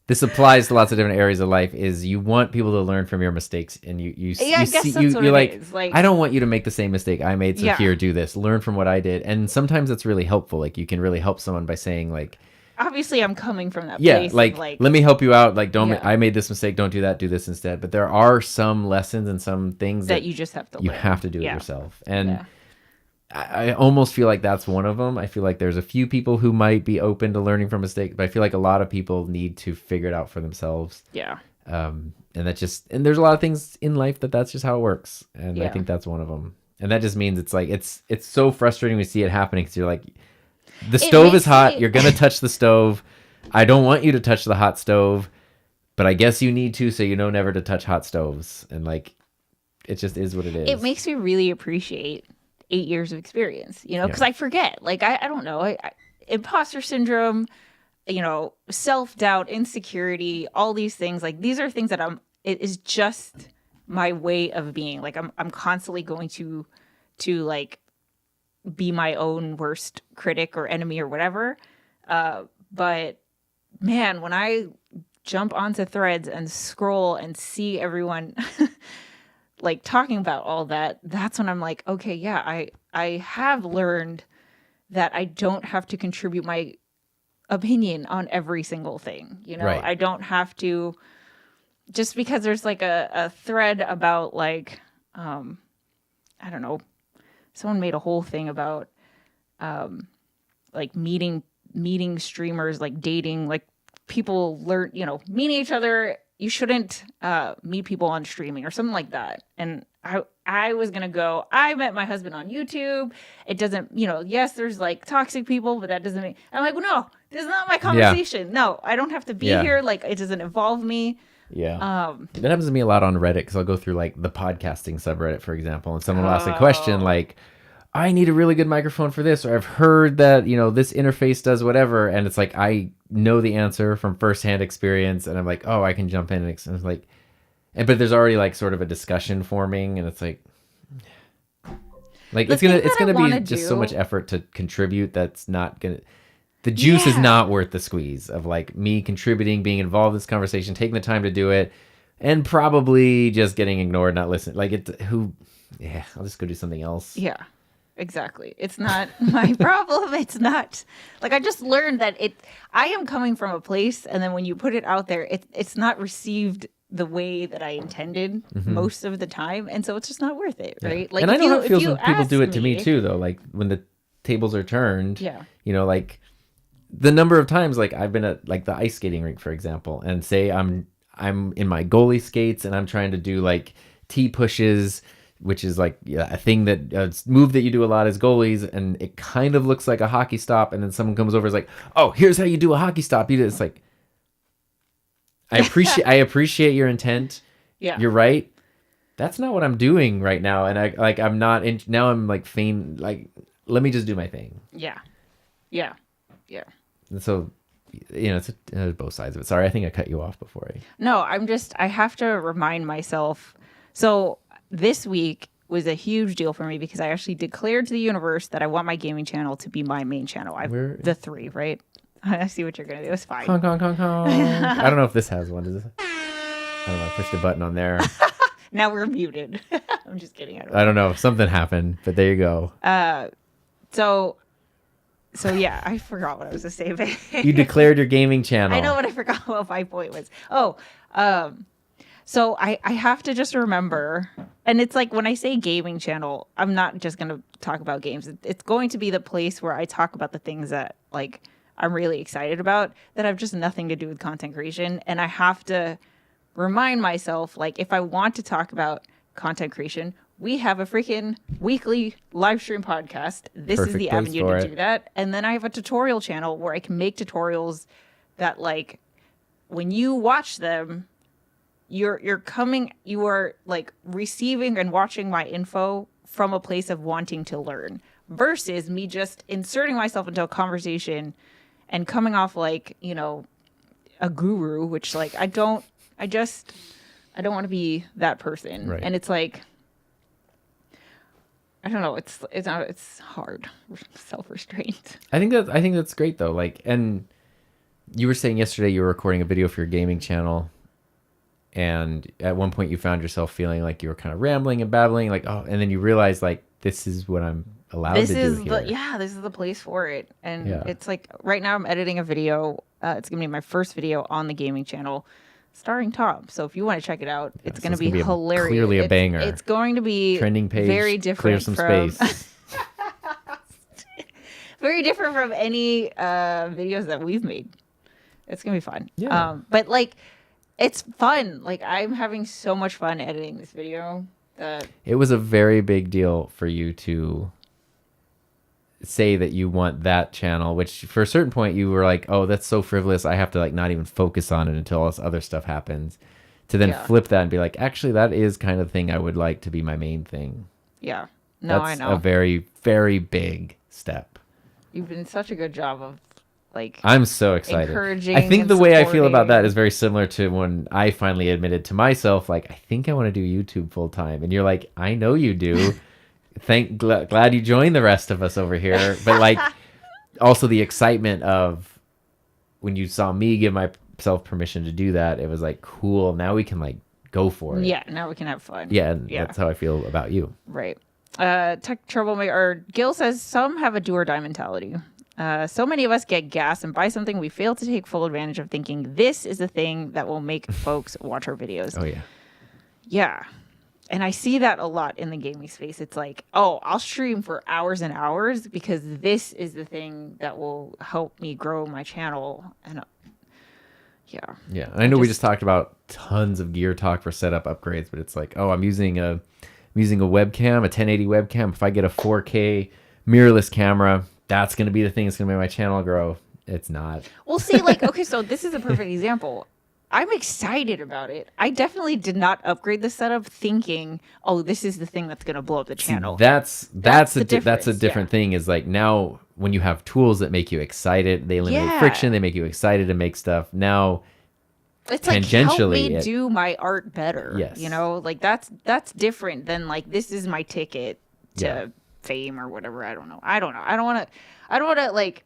this applies to lots of different areas of life. Is you want people to learn from your mistakes, and I guess that's what you're it is. I don't want you to make the same mistake I made. So here, do this. Learn from what I did, and sometimes that's really helpful. You can really help someone by saying obviously I'm coming from that place. Yeah, let me help you out. I made this mistake. Don't do that. Do this instead. But there are some lessons and some things that you just have to. You have to do it yourself, and. Yeah. I almost feel that's one of them. I feel there's a few people who might be open to learning from mistakes, but I feel a lot of people need to figure it out for themselves. Yeah. And there's a lot of things in life that's just how it works. And I think that's one of them. And that just means it's so frustrating to see it happening, because you're the stove is hot. You're going to touch the stove. I don't want you to touch the hot stove, but I guess you need to, so you know never to touch hot stoves. And it just is what it is. It makes me really appreciate 8 years of experience, because I forget, I don't know, imposter syndrome, self-doubt, insecurity, all these things, these are things that it is just my way of being. I'm constantly going to be my own worst critic or enemy or whatever. But man, when I jump onto threads and scroll and see everyone talking about all that, that's when I'm okay, yeah, I have learned that I don't have to contribute my opinion on every single thing. Right. I don't have to, just because there's a thread about I don't know, someone made a whole thing about meeting streamers, dating, people learn, meeting each other. You shouldn't meet people on streaming or something like that. And I was going to go, I met my husband on YouTube. It doesn't, yes, there's toxic people, but that doesn't mean, I'm well, no, this is not my conversation. Yeah. No, I don't have to be here. It doesn't involve me. Yeah. That happens to me a lot on Reddit because I'll go through like the podcasting subreddit, for example, and someone will ask a question like, I need a really good microphone for this, or I've heard that, this interface does whatever. And it's like, I know the answer from firsthand experience. And I'm like, oh, I can jump in. And it's like, but there's already like sort of a discussion forming. And it's like it's going to be just so much effort to contribute. That's not going to, the juice is not worth the squeeze of like me contributing, being involved in this conversation, taking the time to do it, and probably just getting ignored, not listening. Like I'll just go do something else. Yeah. Exactly. It's not my problem. It's not like I just learned that I am coming from a place, and then when you put it out there, it's not received the way that I intended most of the time, and so it's just not worth it, right? Like, and I know how it feels when people do it to me too, though. Like when the tables are turned, like the number of times like I've been at like the ice skating rink, for example, and say I'm in my goalie skates and I'm trying to do like T pushes, which is like a thing that move that you do a lot as goalies, and it kind of looks like a hockey stop, and then someone comes over and is like, oh, here's how you do a hockey stop. It's like, I appreciate your intent. Yeah, you're right. That's not what I'm doing right now, and I'm not in, now I'm like like, let me just do my thing. Yeah. And so it's both sides of it. Sorry, I think I cut you off before No, I have to remind myself. So this week was a huge deal for me because I actually declared to the universe that I want my gaming channel to be my main channel. The 3, right? I see what you're going to do. It's fine. Honk, honk, honk, honk. I don't know if this has one. Does it? I don't know. I pushed a button on there. Now we're muted. I'm just kidding. I don't know. Something happened, but there you go. So yeah, I forgot what I was going to say. You declared your gaming channel. I know, but I forgot what my point was. So I have to just remember, and it's like when I say gaming channel, I'm not just going to talk about games. It's going to be the place where I talk about the things that like I'm really excited about that have just nothing to do with content creation. And I have to remind myself, like, if I want to talk about content creation, we have a freaking weekly live stream podcast. This is the avenue to do that. And then I have a tutorial channel where I can make tutorials that, like, when you watch them, you are like receiving and watching my info from a place of wanting to learn versus me just inserting myself into a conversation and coming off like, a guru, which like, I don't want to be that person. Right. And it's like, I don't know. It's hard. Self-restraint. I think that's great though. Like, and you were saying yesterday you were recording a video for your gaming channel, and at one point you found yourself feeling like you were kind of rambling and babbling, like, oh, and then you realized like, this is what I'm allowed to do here. This is the place for it. And it's like right now I'm editing a video. It's gonna be my first video on the gaming channel, starring Tom. So if you want to check it out, it's going to be hilarious. Clearly a banger. It's going to be trending page. Very different. Clear some space. Very different from any videos that we've made. It's going to be fun. Yeah. But like, it's fun. Like I'm having so much fun editing this video. It was a very big deal for you to say that you want that channel, which for a certain point you were like, oh, that's so frivolous, I have to like not even focus on it until all this other stuff happens, to then flip that and be like, actually that is kind of thing I would like to be my main thing. Yeah. No, that's I know. A very, very big step. You've been such a good job of like, I'm so excited. Encouraging. I think the way I feel about that is very similar to when I finally admitted to myself, like, I think I want to do YouTube full time. And you're like, I know you do. Glad you joined the rest of us over here. But like, also the excitement of when you saw me give myself permission to do that, it was like, cool. Now we can like go for it. Yeah. Now we can have fun. Yeah. And that's how I feel about you. Right. Tech Troublemaker, or Gil says, some have a do or die mentality. So many of us get gas and buy something we fail to take full advantage of, thinking this is the thing that will make folks watch our videos. Oh, yeah. Yeah. And I see that a lot in the gaming space. It's like, oh, I'll stream for hours and hours because this is the thing that will help me grow my channel. And yeah. Yeah. And I know we just talked about tons of gear talk for setup upgrades, but it's like, oh, I'm using a webcam, a 1080 webcam. If I get a 4K mirrorless camera, that's going to be the thing that's going to make my channel grow. It's not. Well, see, like, okay, so this is a perfect example. I'm excited about it. I definitely did not upgrade the setup thinking, oh, this is the thing that's going to blow up the channel. That's a difference, different thing. Is like now when you have tools that make you excited, they eliminate friction, they make you excited to make stuff. Now it's like help tangentially me do my art better. Yes. You know, like that's different than like this is my ticket to fame or whatever. I don't know. I don't want to like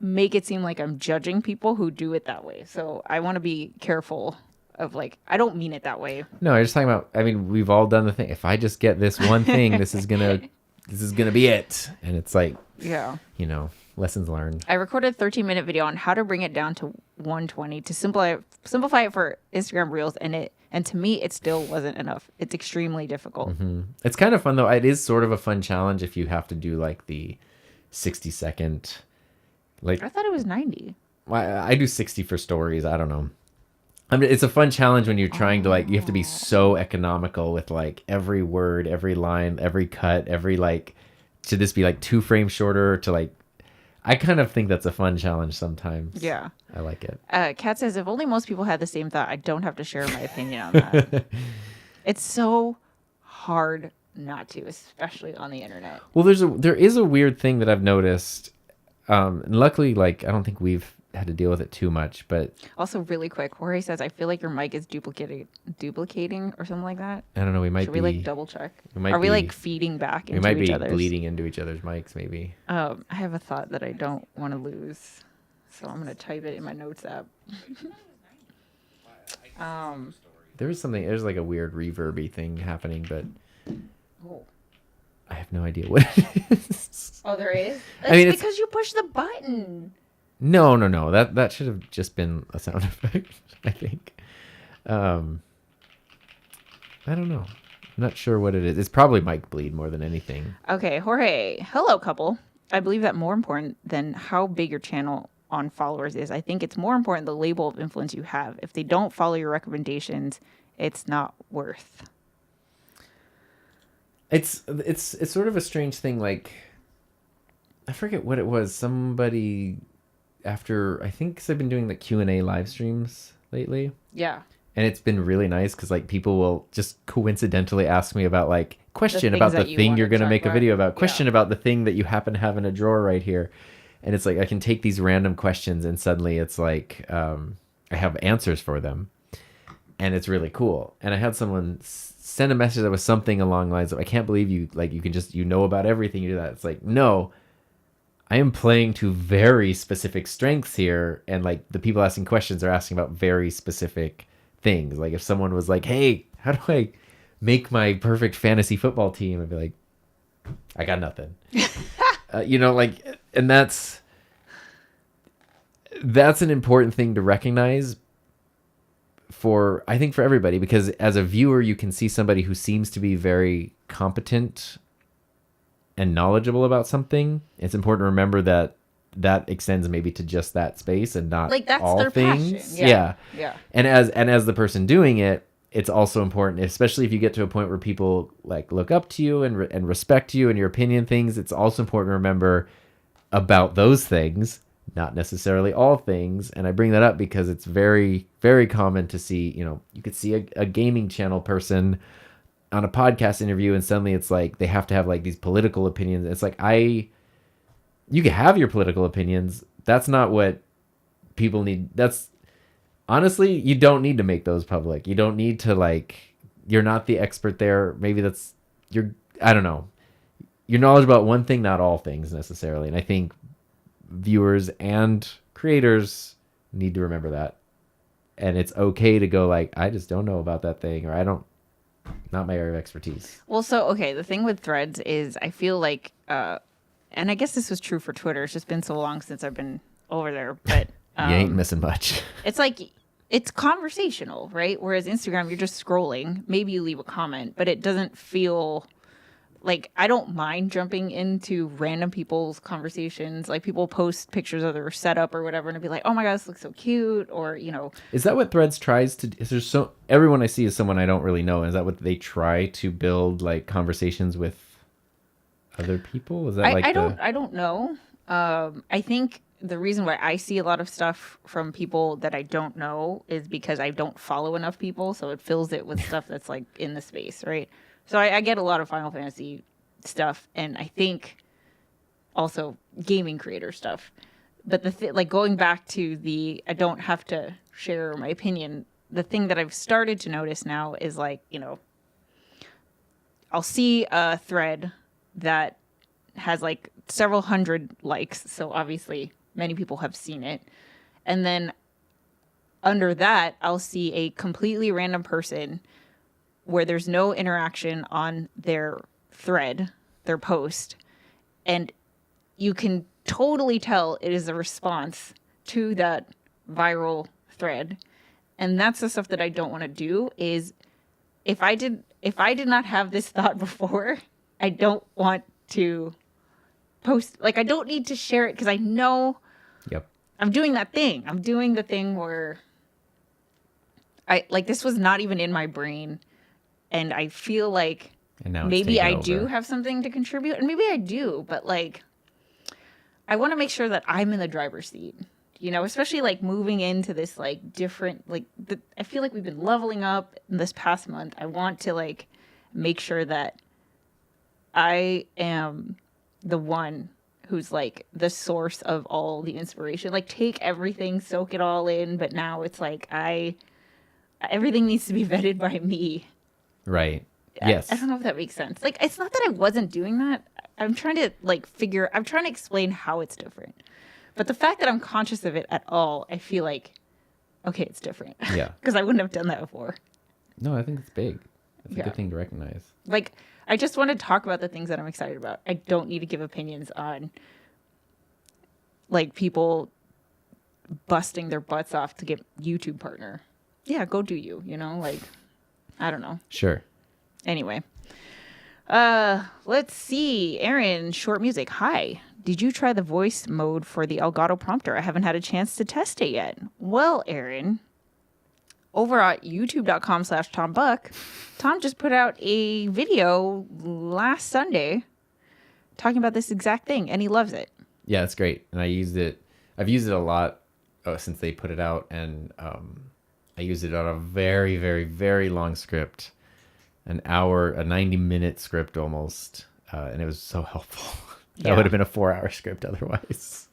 make it seem like I'm judging people who do it that way. So I want to be careful of like, I don't mean it that way. No, I'm just talking about, I mean, we've all done the thing. If I just get this one thing, this is gonna be it. And it's like, yeah, you know, lessons learned. I recorded a 13-minute video on how to bring it down to 120 to simplify it for Instagram Reels, and to me it still wasn't enough. It's extremely difficult. Mm-hmm. It's kind of fun though. It is sort of a fun challenge if you have to do like the 60-second. Like I thought it was 90. I do 60 for stories. I don't know. I mean, it's a fun challenge when you're trying to like, you have to be so economical with like every word, every line, every cut, every like, should this be like 2 frames shorter to like, I kind of think that's a fun challenge sometimes. Yeah. I like it. Kat says, if only most people had the same thought, I don't have to share my opinion on that. It's so hard not to, especially on the internet. Well, there is a weird thing that I've noticed. And luckily, like, I don't think we've had to deal with it too much, but also really quick, Jorge says, I feel like your mic is duplicating or something like that. I don't know. We might Should be. we like double check? Are we like feeding back into each other's? We might be bleeding into each other's mics, maybe. I have a thought that I don't want to lose, so I'm gonna type it in my notes app. There's like a weird reverby thing happening, but I have no idea what it is. Oh, there is? It's because you push the button. No. That should have just been a sound effect, I think. I don't know. I'm not sure what it is. It's probably mic bleed more than anything. Okay, Jorge. Hello, couple. I believe that more important than how big your channel on followers is, I think it's more important the label of influence you have. If they don't follow your recommendations, it's not worth. It's sort of a strange thing. Like, I forget what it was. Somebody after, I think, 'cause I've been doing the Q&A live streams lately. Yeah. And it's been really nice because like people will just coincidentally ask me about like question about the thing you're going to make a video about, question about the thing that you happen to have in a drawer right here. And it's like, I can take these random questions and suddenly it's like, I have answers for them and it's really cool. And I had someone send a message that was something along the lines of, I can't believe you, like, you can just, you know about everything, you do that. It's like, no, I am playing to very specific strengths here. And like the people asking questions are asking about very specific things. Like if someone was like, hey, how do I make my perfect fantasy football team? I'd be like, I got nothing. You know, like, and that's an important thing to recognize for, I think, for everybody, because as a viewer, you can see somebody who seems to be very competent and knowledgeable about something. It's important to remember that extends maybe to just that space and not like that's all their things. Passion. Yeah. And as the person doing it, it's also important, especially if you get to a point where people like look up to you and respect you and your opinion things. It's also important to remember about those things, not necessarily all things. And I bring that up because it's very, very common to see, you know, you could see a gaming channel person on a podcast interview and suddenly it's like they have to have like these political opinions. It's like, you can have your political opinions. That's not what people need. That's honestly, you don't need to make those public. You don't need to like, you're not the expert there. Maybe I don't know. Your knowledge about one thing, not all things necessarily. And I think viewers and creators need to remember that. And it's okay to go like, I just don't know about that thing, or not my area of expertise. Well, so, okay. The thing with Threads is I feel like, and I guess this was true for Twitter. It's just been so long since I've been over there, but you ain't missing much. It's like, it's conversational, right? Whereas Instagram, you're just scrolling. Maybe you leave a comment, but it doesn't feel like, I don't mind jumping into random people's conversations. Like people post pictures of their setup or whatever, and I'd be like, oh my God, this looks so cute. Or, you know. Is that what Threads tries to do? Is there everyone I see is someone I don't really know. Is that what they try to build, like conversations with other people? Is that I don't know. I think the reason why I see a lot of stuff from people that I don't know is because I don't follow enough people, so it fills it with stuff that's like in the space, right? So I get a lot of Final Fantasy stuff, and I think also gaming creator stuff. But like going back to the I don't have to share my opinion, the thing that I've started to notice now is like, I'll see a thread that has like several hundred likes, so obviously many people have seen it. And then under that, I'll see a completely random person where there's no interaction on their thread, their post, and you can totally tell it is a response to that viral thread. And that's the stuff that I don't want to do is if I did not have this thought before, I don't want to post, like I don't need to share it because I know I'm doing that thing. I'm doing the thing where this was not even in my brain, and I feel like maybe I do have something to contribute, and maybe I do, but like I want to make sure that I'm in the driver's seat, especially like moving into this like different, I feel like we've been leveling up in this past month. I want to like make sure that I am the one who's like the source of all the inspiration. Like take everything, soak it all in, but now it's like everything needs to be vetted by me. Right. Yes. I don't know if that makes sense. Like it's not that I wasn't doing that. I'm trying to I'm trying to explain how it's different. But the fact that I'm conscious of it at all, I feel like, okay, it's different. Yeah. Because I wouldn't have done that before. No, I think it's big. It's a good thing to recognize. Like, I just want to talk about the things that I'm excited about. I don't need to give opinions on, like, people busting their butts off to get YouTube partner. Yeah, go do you, Like, I don't know. Sure. Anyway. Let's see. Aaron, short music. Hi. Did you try the voice mode for the Elgato prompter? I haven't had a chance to test it yet. Well, Aaron, over at youtube.com/TomBuck, Tom just put out a video last Sunday talking about this exact thing, and he loves it. Yeah, it's great. And I've used it a lot since they put it out, and I used it on a very, very, very long script, a 90-minute script almost, and it was so helpful. That would have been a 4-hour script otherwise.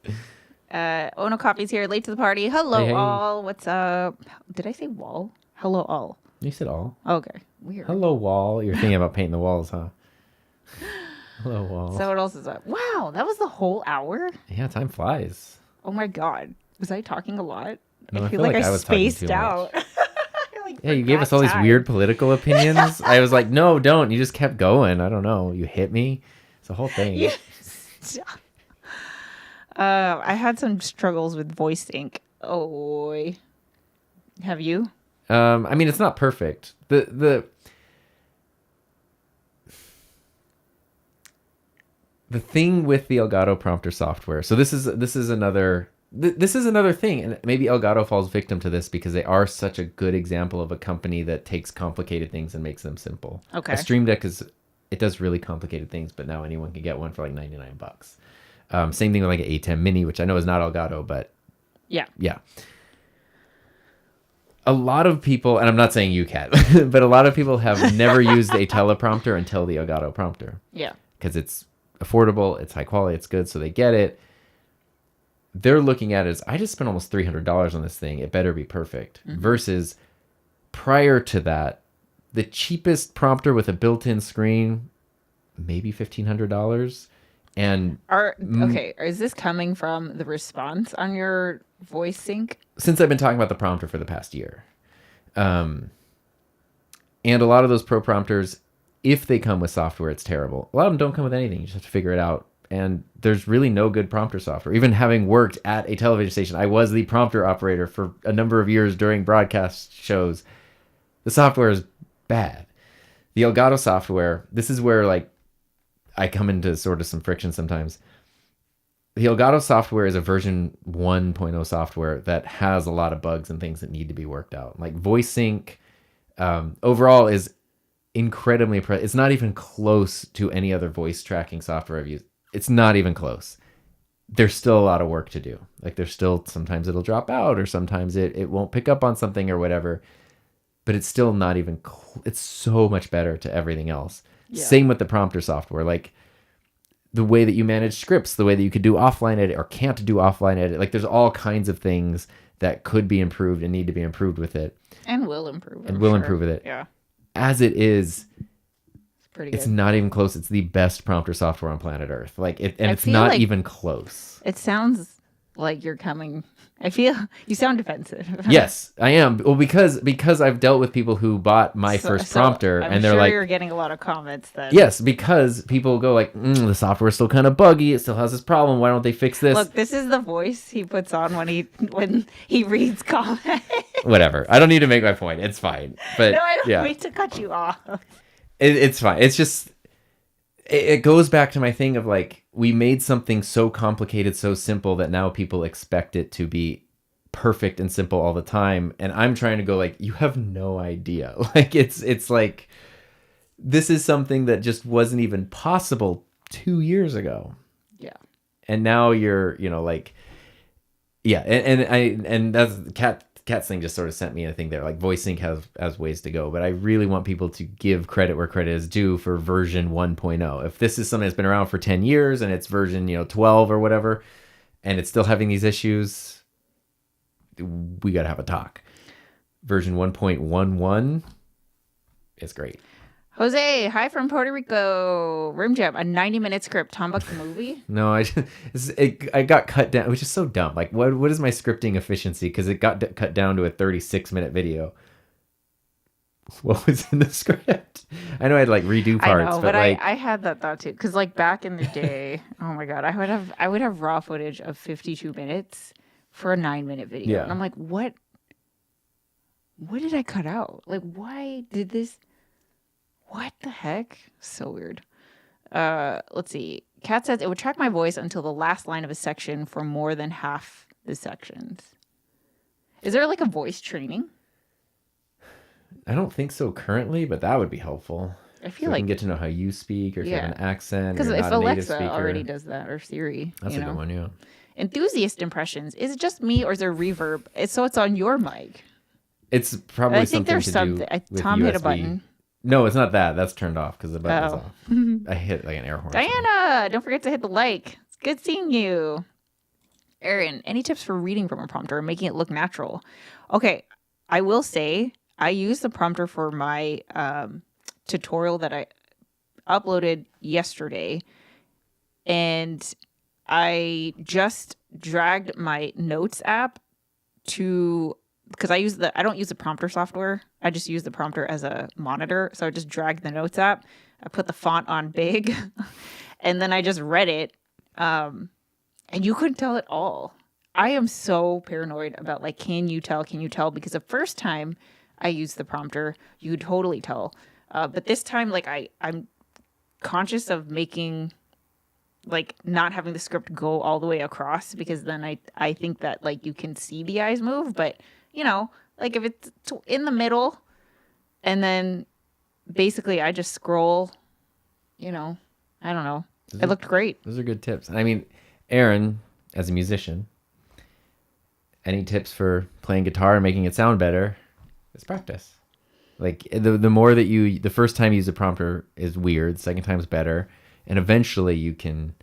Ono Coffee's here, late to the party. Hello, hey. all. What's up? Did I say wall? Hello, all. You said all. Okay, weird. Hello, wall. You're thinking about painting the walls, huh? Hello, wall. So what else is up? Wow, that was the whole hour? Yeah, time flies. Oh my God. Was I talking a lot? No, I feel like I was spaced out. Yeah, you gave us all these weird political opinions. I was like, no, don't. You just kept going. I don't know. You hit me. It's the whole thing. Yes. I had some struggles with voice sync. Oh, have you? I mean, it's not perfect. The thing with the Elgato prompter software. So this is another thing, and maybe Elgato falls victim to this because they are such a good example of a company that takes complicated things and makes them simple. Okay. A Stream Deck it does really complicated things, but now anyone can get one for like $99. Same thing with like an A10 Mini, which I know is not Elgato, but yeah. A lot of people, and I'm not saying you can, but a lot of people have never used a teleprompter until the Elgato prompter. Yeah. Because it's affordable, it's high quality, it's good, so they get it. They're looking at it as, I just spent almost $300 on this thing. It better be perfect. Mm-hmm. Versus prior to that, the cheapest prompter with a built-in screen, maybe $1,500. And is this coming from the response on your voice sync? Since I've been talking about the prompter for the past year. And a lot of those pro prompters, if they come with software, it's terrible. A lot of them don't come with anything. You just have to figure it out. And there's really no good prompter software. Even having worked at a television station, I was the prompter operator for a number of years during broadcast shows. The software is bad. The Elgato software, this is where like I come into sort of some friction sometimes. The Elgato software is a version 1.0 software that has a lot of bugs and things that need to be worked out. Like voice sync overall is incredibly it's not even close to any other voice tracking software I've used. It's not even close. there's still a lot of work to do. Like there's still, sometimes it'll drop out, or sometimes it won't pick up on something or whatever. But it's still not even, it's so much better to everything else. Yeah. Same with the prompter software. Like the way that you manage scripts, the way that you could do offline edit or can't do offline edit. Like there's all kinds of things that could be improved and need to be improved with it. And will improve. And will improve with it. Yeah. As it is, it's pretty good. It's not even close. It's the best prompter software on planet Earth. Like it, and it's not even close. It sounds like you're coming. I feel you sound defensive. Yes, I am. Well, because I've dealt with people who bought my first prompter, I'm and they're sure like, you're getting a lot of comments then. Yes, because people go like, the software's still kind of buggy. It still has this problem. Why don't they fix this? Look, this is the voice he puts on when he reads comments. Whatever. I don't need to make my point. It's fine. But no, I don't mean to cut you off. It's fine. It's just it goes back to my thing of like, we made something so complicated, so simple that now people expect it to be perfect and simple all the time. And I'm trying to go like, you have no idea. Like it's like, this is something that just wasn't even possible 2 years ago. Yeah. And now you're, like, yeah. And that's Cat's thing just sort of sent me a thing there. Like voice sync has ways to go, but I really want people to give credit where credit is due for version 1.0. If this is something that's been around for 10 years and it's version 12 or whatever, and it's still having these issues, we got to have a talk. Version 1.11 is great. Jose, hi from Puerto Rico. Rim Jam, a 90-minute script. Tom Buck the movie? No, I got cut down, which is so dumb. Like, what is my scripting efficiency? Because it got cut down to a 36-minute video. What was in the script? I know I had like redo parts, I know, but like, I had that thought too. Because like back in the day, oh my god, I would have raw footage of 52 minutes for a 9-minute video, yeah. And I'm like, what did I cut out? Like, why did this? What the heck? So weird. Let's see. Kat says it would track my voice until the last line of a section for more than half the sections. Is there like a voice training? I don't think so currently, but that would be helpful. I feel like you can get to know how you speak, or if you have an accent. Because if Alexa already does that, or Siri, that's a good one, yeah. Enthusiast impressions. Is it just me, or is there reverb? It's on your mic. It's probably something to do with Tom USB. Hit a button. No, it's not that. That's turned off because the button is off. I hit like an air horn. Diana, don't forget to hit the like. It's good seeing you. Aaron, any tips for reading from a prompter and making it look natural? Okay, I will say I used the prompter for my tutorial that I uploaded yesterday, and I just dragged my notes app to... Because I don't use the prompter software. I just use the prompter as a monitor. So I just dragged the notes app. I put the font on big, and then I just read it. And you couldn't tell at all. I am so paranoid about like, can you tell? Because the first time I used the prompter, you could totally tell. But this time, like I'm conscious of making, like, not having the script go all the way across, because then I think that like you can see the eyes move, but like if it's in the middle, and then basically I just scroll, I don't know. It looked great. Those are good tips. I mean, Aaron, as a musician, any tips for playing guitar and making it sound better? It's practice. Like the more that the first time you use a prompter is weird, second time's better, and eventually you can.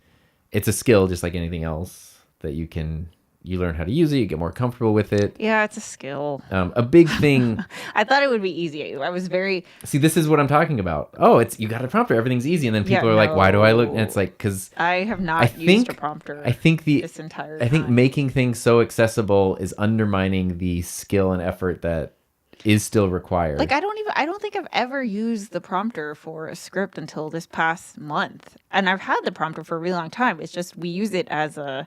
It's a skill just like anything else that you learn how to use it, you get more comfortable with it. Yeah, it's a skill. A big thing. I thought it would be easy. I was very... See, this is what I'm talking about. Oh, you got a prompter, everything's easy. And then people are like, why do I look? And it's like, because... I have not used a prompter this entire time. I think making things so accessible is undermining the skill and effort that is still required. Like, I don't think I've ever used the prompter for a script until this past month. And I've had the prompter for a really long time. It's just we use it as a...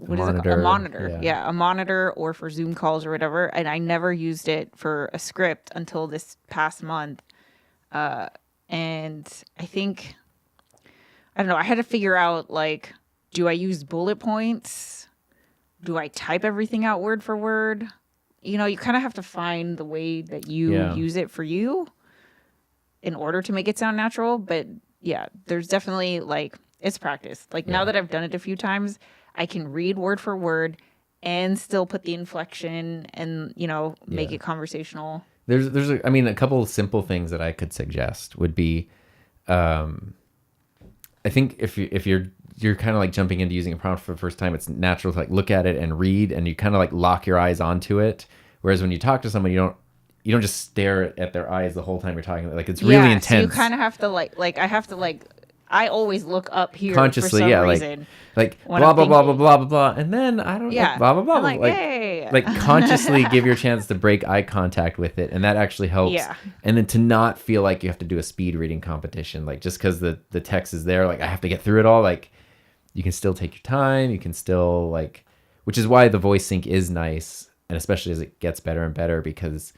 What is it? A monitor. Yeah, a monitor, or for Zoom calls or whatever. And I never used it for a script until this past month. And I think, I don't know, I had to figure out, like, do I use bullet points? Do I type everything out word for word? You kind of have to find the way that you use it for you in order to make it sound natural. But yeah, there's definitely, like, it's practice. Like, now that I've done it a few times, I can read word for word and still put the inflection and, make it conversational. There's a couple of simple things that I could suggest would be, I think if you're kind of like jumping into using a prompt for the first time, it's natural to like look at it and read, and you kind of like lock your eyes onto it. Whereas when you talk to someone, you don't just stare at their eyes the whole time you're talking. Like it's really intense. So you kind of have to I always look up here consciously, for some reason. Like blah blah blah blah blah blah blah, and then I don't blah blah blah. I'm like, hey. Like consciously give your chance to break eye contact with it, and that actually helps. Yeah. And then to not feel like you have to do a speed reading competition, like just because the text is there, like I have to get through it all. Like you can still take your time. You can still which is why the voice sync is nice, and especially as it gets better and better because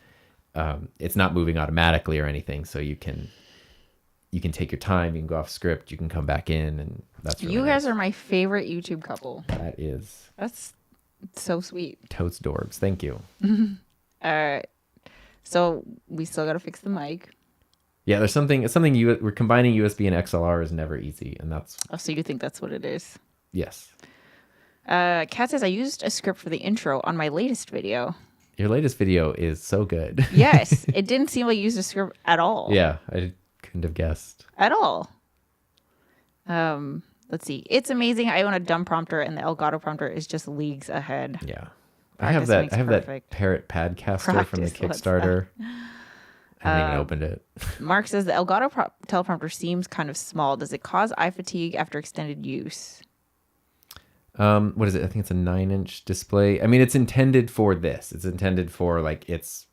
it's not moving automatically or anything, so you can take your time, you can go off script, you can come back in, and that's really you guys are my favorite YouTube couple. That's so sweet. Totes Dorbs. Thank you. All right. So we still got to fix the mic. Yeah, there's something we're combining USB and XLR is never easy, and that's... Oh, so you think that's what it is? Yes. Kat says, I used a script for the intro on my latest video. Your latest video is so good. Yes. It didn't seem like you used a script at all. Yeah, I couldn't have guessed. At all. Let's see. It's amazing. I own a dumb prompter, and the Elgato prompter is just leagues ahead. Yeah. I have that Parrot Padcaster from the Kickstarter. I haven't even opened it. Mark says the Elgato teleprompter seems kind of small. Does it cause eye fatigue after extended use? What is it? I think it's a 9-inch display. I mean, it's intended for this. It's intended for it's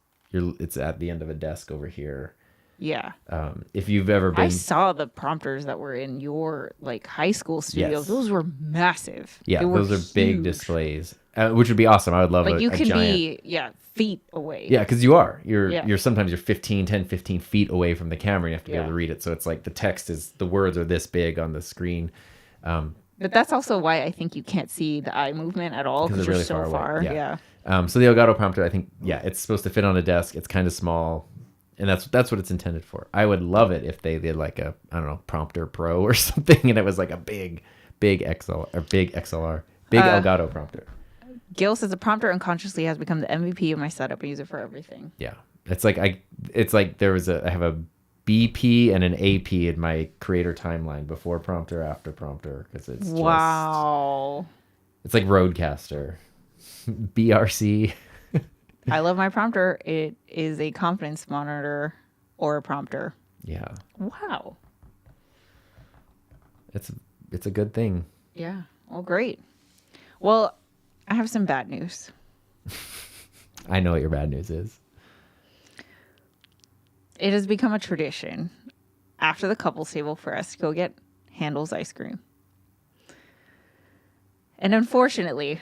at the end of a desk over here. Yeah. If you've ever been... I saw the prompters that were in your high school studio. Yes. Those were massive. Yeah, those are big displays, which would be awesome. I would love you can giant... be feet away. Yeah, because you are. You're sometimes you're 10, 15 feet away from the camera. And you have to be able to read it. So it's like the words are this big on the screen. But that's also why I think you can't see the eye movement at all because you're really so far. Yeah. So the Elgato prompter, I think, it's supposed to fit on a desk. It's kind of small. And that's what it's intended for. I would love it if they did Prompter Pro or something, and it was like a big XLR or big XLR, Elgato prompter. Gil says the prompter unconsciously has become the MVP of my setup. I use it for everything. Yeah, it's like I have a BP and an AP in my creator timeline before prompter, after prompter, because it's it's like Rodecaster, BRC. I love my prompter. It is a confidence monitor or a prompter. Yeah. Wow. It's a good thing. Yeah. Well, great. Well, I have some bad news. I know what your bad news is. It has become a tradition after the couples table for us to go get Handel's ice cream. And unfortunately...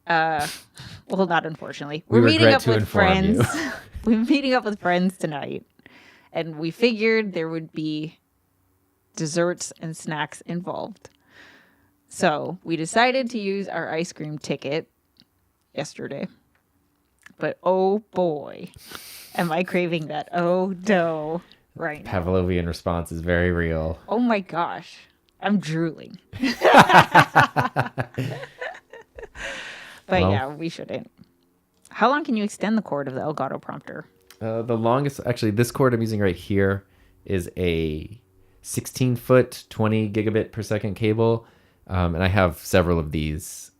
well, not unfortunately. We're meeting up with friends. We're meeting up with friends tonight. And we figured there would be desserts and snacks involved. So we decided to use our ice cream ticket yesterday. But oh boy, am I craving that dough right now. Pavlovian response is very real. Oh my gosh. I'm drooling. But we shouldn't. How long can you extend the cord of the Elgato prompter? The longest, actually, this cord I'm using right here is a 16-foot, 20 gigabit per second cable. And I have several of these.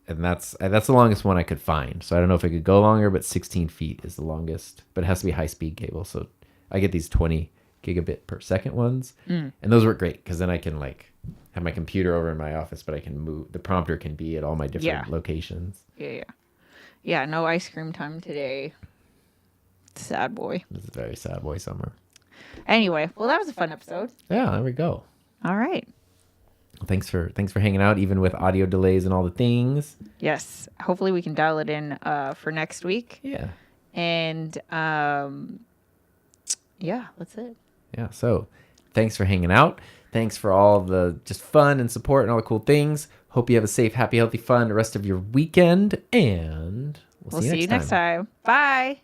And that's the longest one I could find. So I don't know if it could go longer, but 16 feet is the longest. But it has to be high-speed cable. So I get these 20 gigabit per second ones. And those work great because then I can have my computer over in my office, but I can move. The prompter can be at all my different locations. Yeah, no ice cream time today. Sad boy. This is a very sad boy summer. Anyway, well, that was a fun episode. Yeah, there we go. All right. Thanks for hanging out, even with audio delays and all the things. Yes. Hopefully we can dial it in for next week. Yeah. And that's it. Yeah. So thanks for hanging out. Thanks for all the just fun and support and all the cool things. Hope you have a safe, happy, healthy, fun the rest of your weekend. And we'll see you next time. Bye.